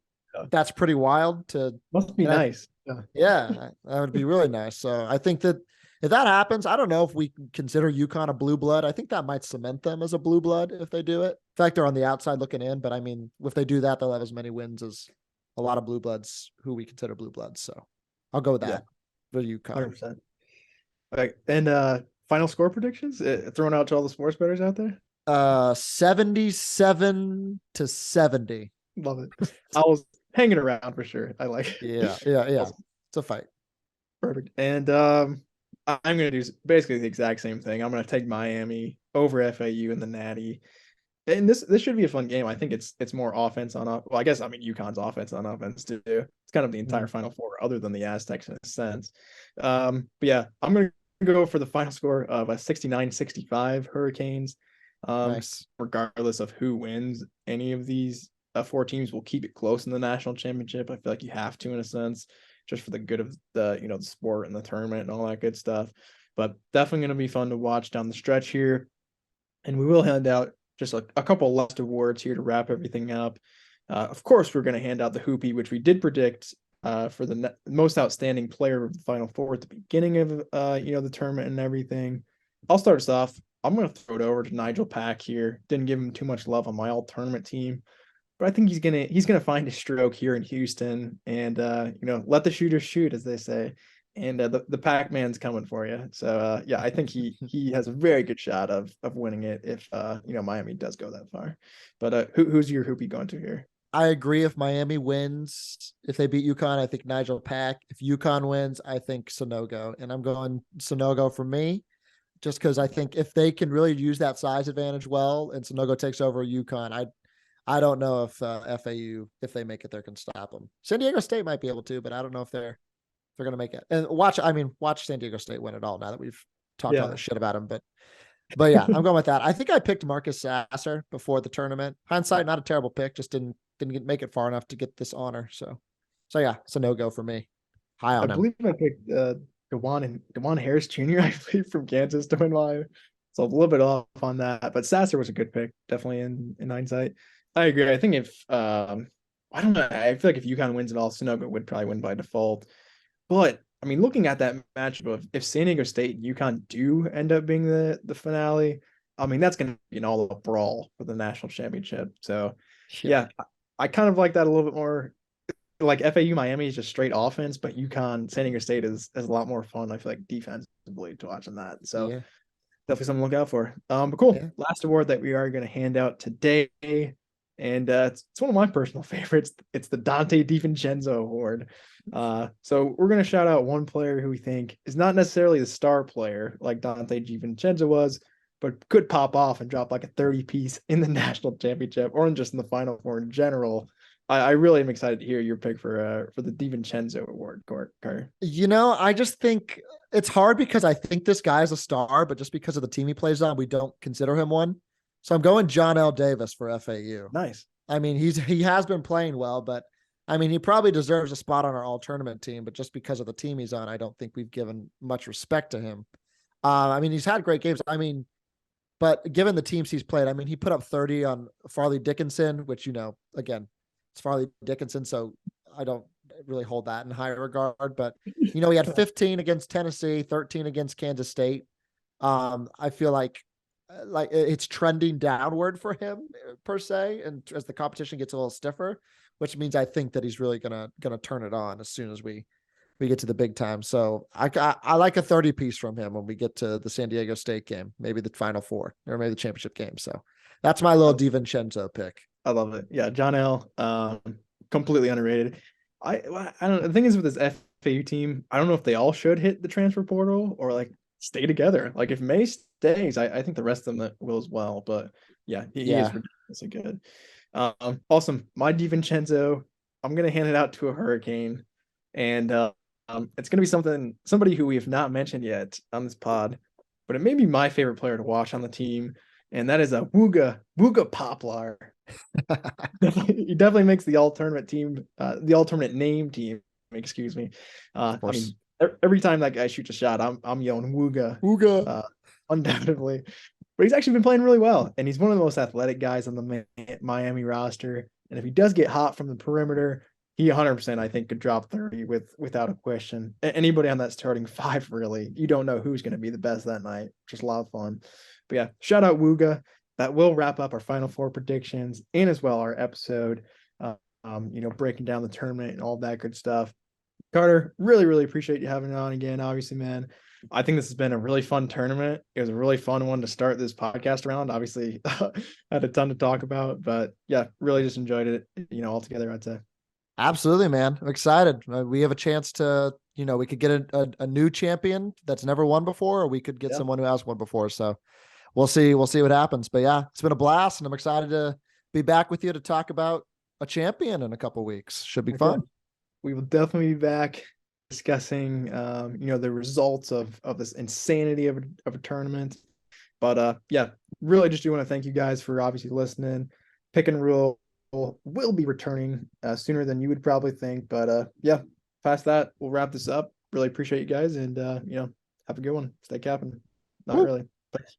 that's pretty wild must be nice. Yeah, that would be really nice. So I think that if that happens, I don't know if we consider UConn a blue blood. I think that might cement them as a blue blood if they do it. In fact, they're on the outside looking in, but if they do that, they'll have as many wins as a lot of blue bloods who we consider blue bloods. So I'll go with that for UConn. 100%. All right. And final score predictions? Throwing out to all the sports bettors out there? 77-70. Love it. I was hanging around for sure. I like it. Yeah. Awesome. It's a fight. Perfect. And I'm going to do basically the exact same thing. I'm going to take Miami over FAU in the Natty. And this should be a fun game. I think it's more offense on well, I guess UConn's offense on offense too. It's kind of the entire Final Four, other than the Aztecs in a sense. But yeah, I'm gonna go for the final score of a 69-65 Hurricanes. Nice. Regardless of who wins, any of these four teams will keep it close in the national championship. I feel like you have to, in a sense, just for the good of the the sport and the tournament and all that good stuff. But definitely going to be fun to watch down the stretch here. And we will hand out just a couple last awards here to wrap everything up. Of course, we're going to hand out the Hoopy, which we did predict for the most outstanding player of the Final Four at the beginning of the tournament and everything. I'll start us off. I'm going to throw it over to Nigel Pack here. Didn't give him too much love on my all tournament team, but I think he's gonna find his stroke here in Houston, and let the shooters shoot, as they say. And the Pac-Man's coming for you. So yeah, I think he has a very good shot of winning it if Miami does go that far. But who's your Hoopy going to here? I agree. If Miami wins, if they beat UConn, I think Nigel Pack. If UConn wins, I think Sonogo. And I'm going Sonogo for me, just because I think if they can really use that size advantage well and Sonogo takes over UConn, I don't know if FAU, if they make it there, can stop them. San Diego State might be able to, but I don't know if they're going to make it. And watch San Diego State win it all now that we've talked all this shit about them. But yeah, I'm going with that. I think I picked Marcus Sasser before the tournament. Hindsight, not a terrible pick. Just didn't make it far enough to get this honor. So yeah, it's a no-go for me. High on him. I believe I picked Dewan Harris Jr. I believe from Kansas to win my. So a little bit off on that, but Sasser was a good pick, definitely in hindsight. I agree. I think if I don't know, I feel like if UConn wins it all, Sonogo would probably win by default. But I mean, looking at that matchup of if San Diego State and UConn do end up being the finale, I mean that's going to be an all-out brawl for the national championship. So yeah, I kind of like that a little bit more. Like FAU Miami is just straight offense, but UConn San Diego State is a lot more fun. I feel like defensively to watching that. So definitely something to look out for. But cool. Yeah. Last award that we are going to hand out today. And it's one of my personal favorites. It's the Dante DiVincenzo Award. So we're going to shout out one player who we think is not necessarily the star player like Dante DiVincenzo was, but could pop off and drop like a 30-piece in the national championship or just in the Final Four in general. I really am excited to hear your pick for the DiVincenzo Award, Carter. I just think it's hard because I think this guy is a star, but just because of the team he plays on, we don't consider him one. So I'm going John L. Davis for FAU. Nice. I mean, he has been playing well, but I mean, he probably deserves a spot on our all tournament team, but just because of the team he's on, I don't think we've given much respect to him. I mean, he's had great games. I mean, but given the teams he's played, I mean, he put up 30 on Farley Dickinson, which, again, it's Farley Dickinson. So I don't really hold that in high regard, but he had 15 against Tennessee, 13 against Kansas State. I feel like it's trending downward for him per se, and as the competition gets a little stiffer, which means I think that he's really gonna turn it on as soon as we get to the big time. So I like a 30-piece from him when we get to the San Diego State game, maybe the Final Four or maybe the championship game. So that's my little DiVincenzo pick. I love it. Yeah, John L. Completely underrated. I don't. The thing is with this FAU team, I don't know if they all should hit the transfer portal or like stay together. Like if May stays, I think the rest of them will as well. But yeah, he is ridiculously good. Awesome. My DiVincenzo, I'm gonna hand it out to a Hurricane, and it's gonna be somebody who we have not mentioned yet on this pod, but it may be my favorite player to watch on the team, and that is a Wooga Poplar. He definitely makes the all tournament team, the all tournament name team. Excuse me. I mean, every time that guy shoots a shot, I'm yelling Wooga, undoubtedly. But he's actually been playing really well, and he's one of the most athletic guys on the Miami roster. And if he does get hot from the perimeter, he 100% I think could drop 30 without a question. Anybody on that starting five, really, you don't know who's going to be the best that night. Just a lot of fun. But yeah, shout out Wooga. That will wrap up our Final Four predictions and as well our episode. Breaking down the tournament and all that good stuff. Carter, really, really appreciate you having me on again. Obviously, man, I think this has been a really fun tournament. It was a really fun one to start this podcast around. Obviously, had a ton to talk about, but yeah, really just enjoyed it. All together, I'd say. Absolutely, man. I'm excited. We have a chance to, we could get a new champion that's never won before, or we could get Yeah. someone who has won before. So we'll see what happens. But yeah, it's been a blast, and I'm excited to be back with you to talk about a champion in a couple weeks. Should be fun. We will definitely be back discussing the results of this insanity of a tournament. But yeah, really just do want to thank you guys for obviously listening. Pick and Rule will be returning sooner than you would probably think. But yeah, past that, we'll wrap this up. Really appreciate you guys, and have a good one. Stay capping. Not really. Thanks.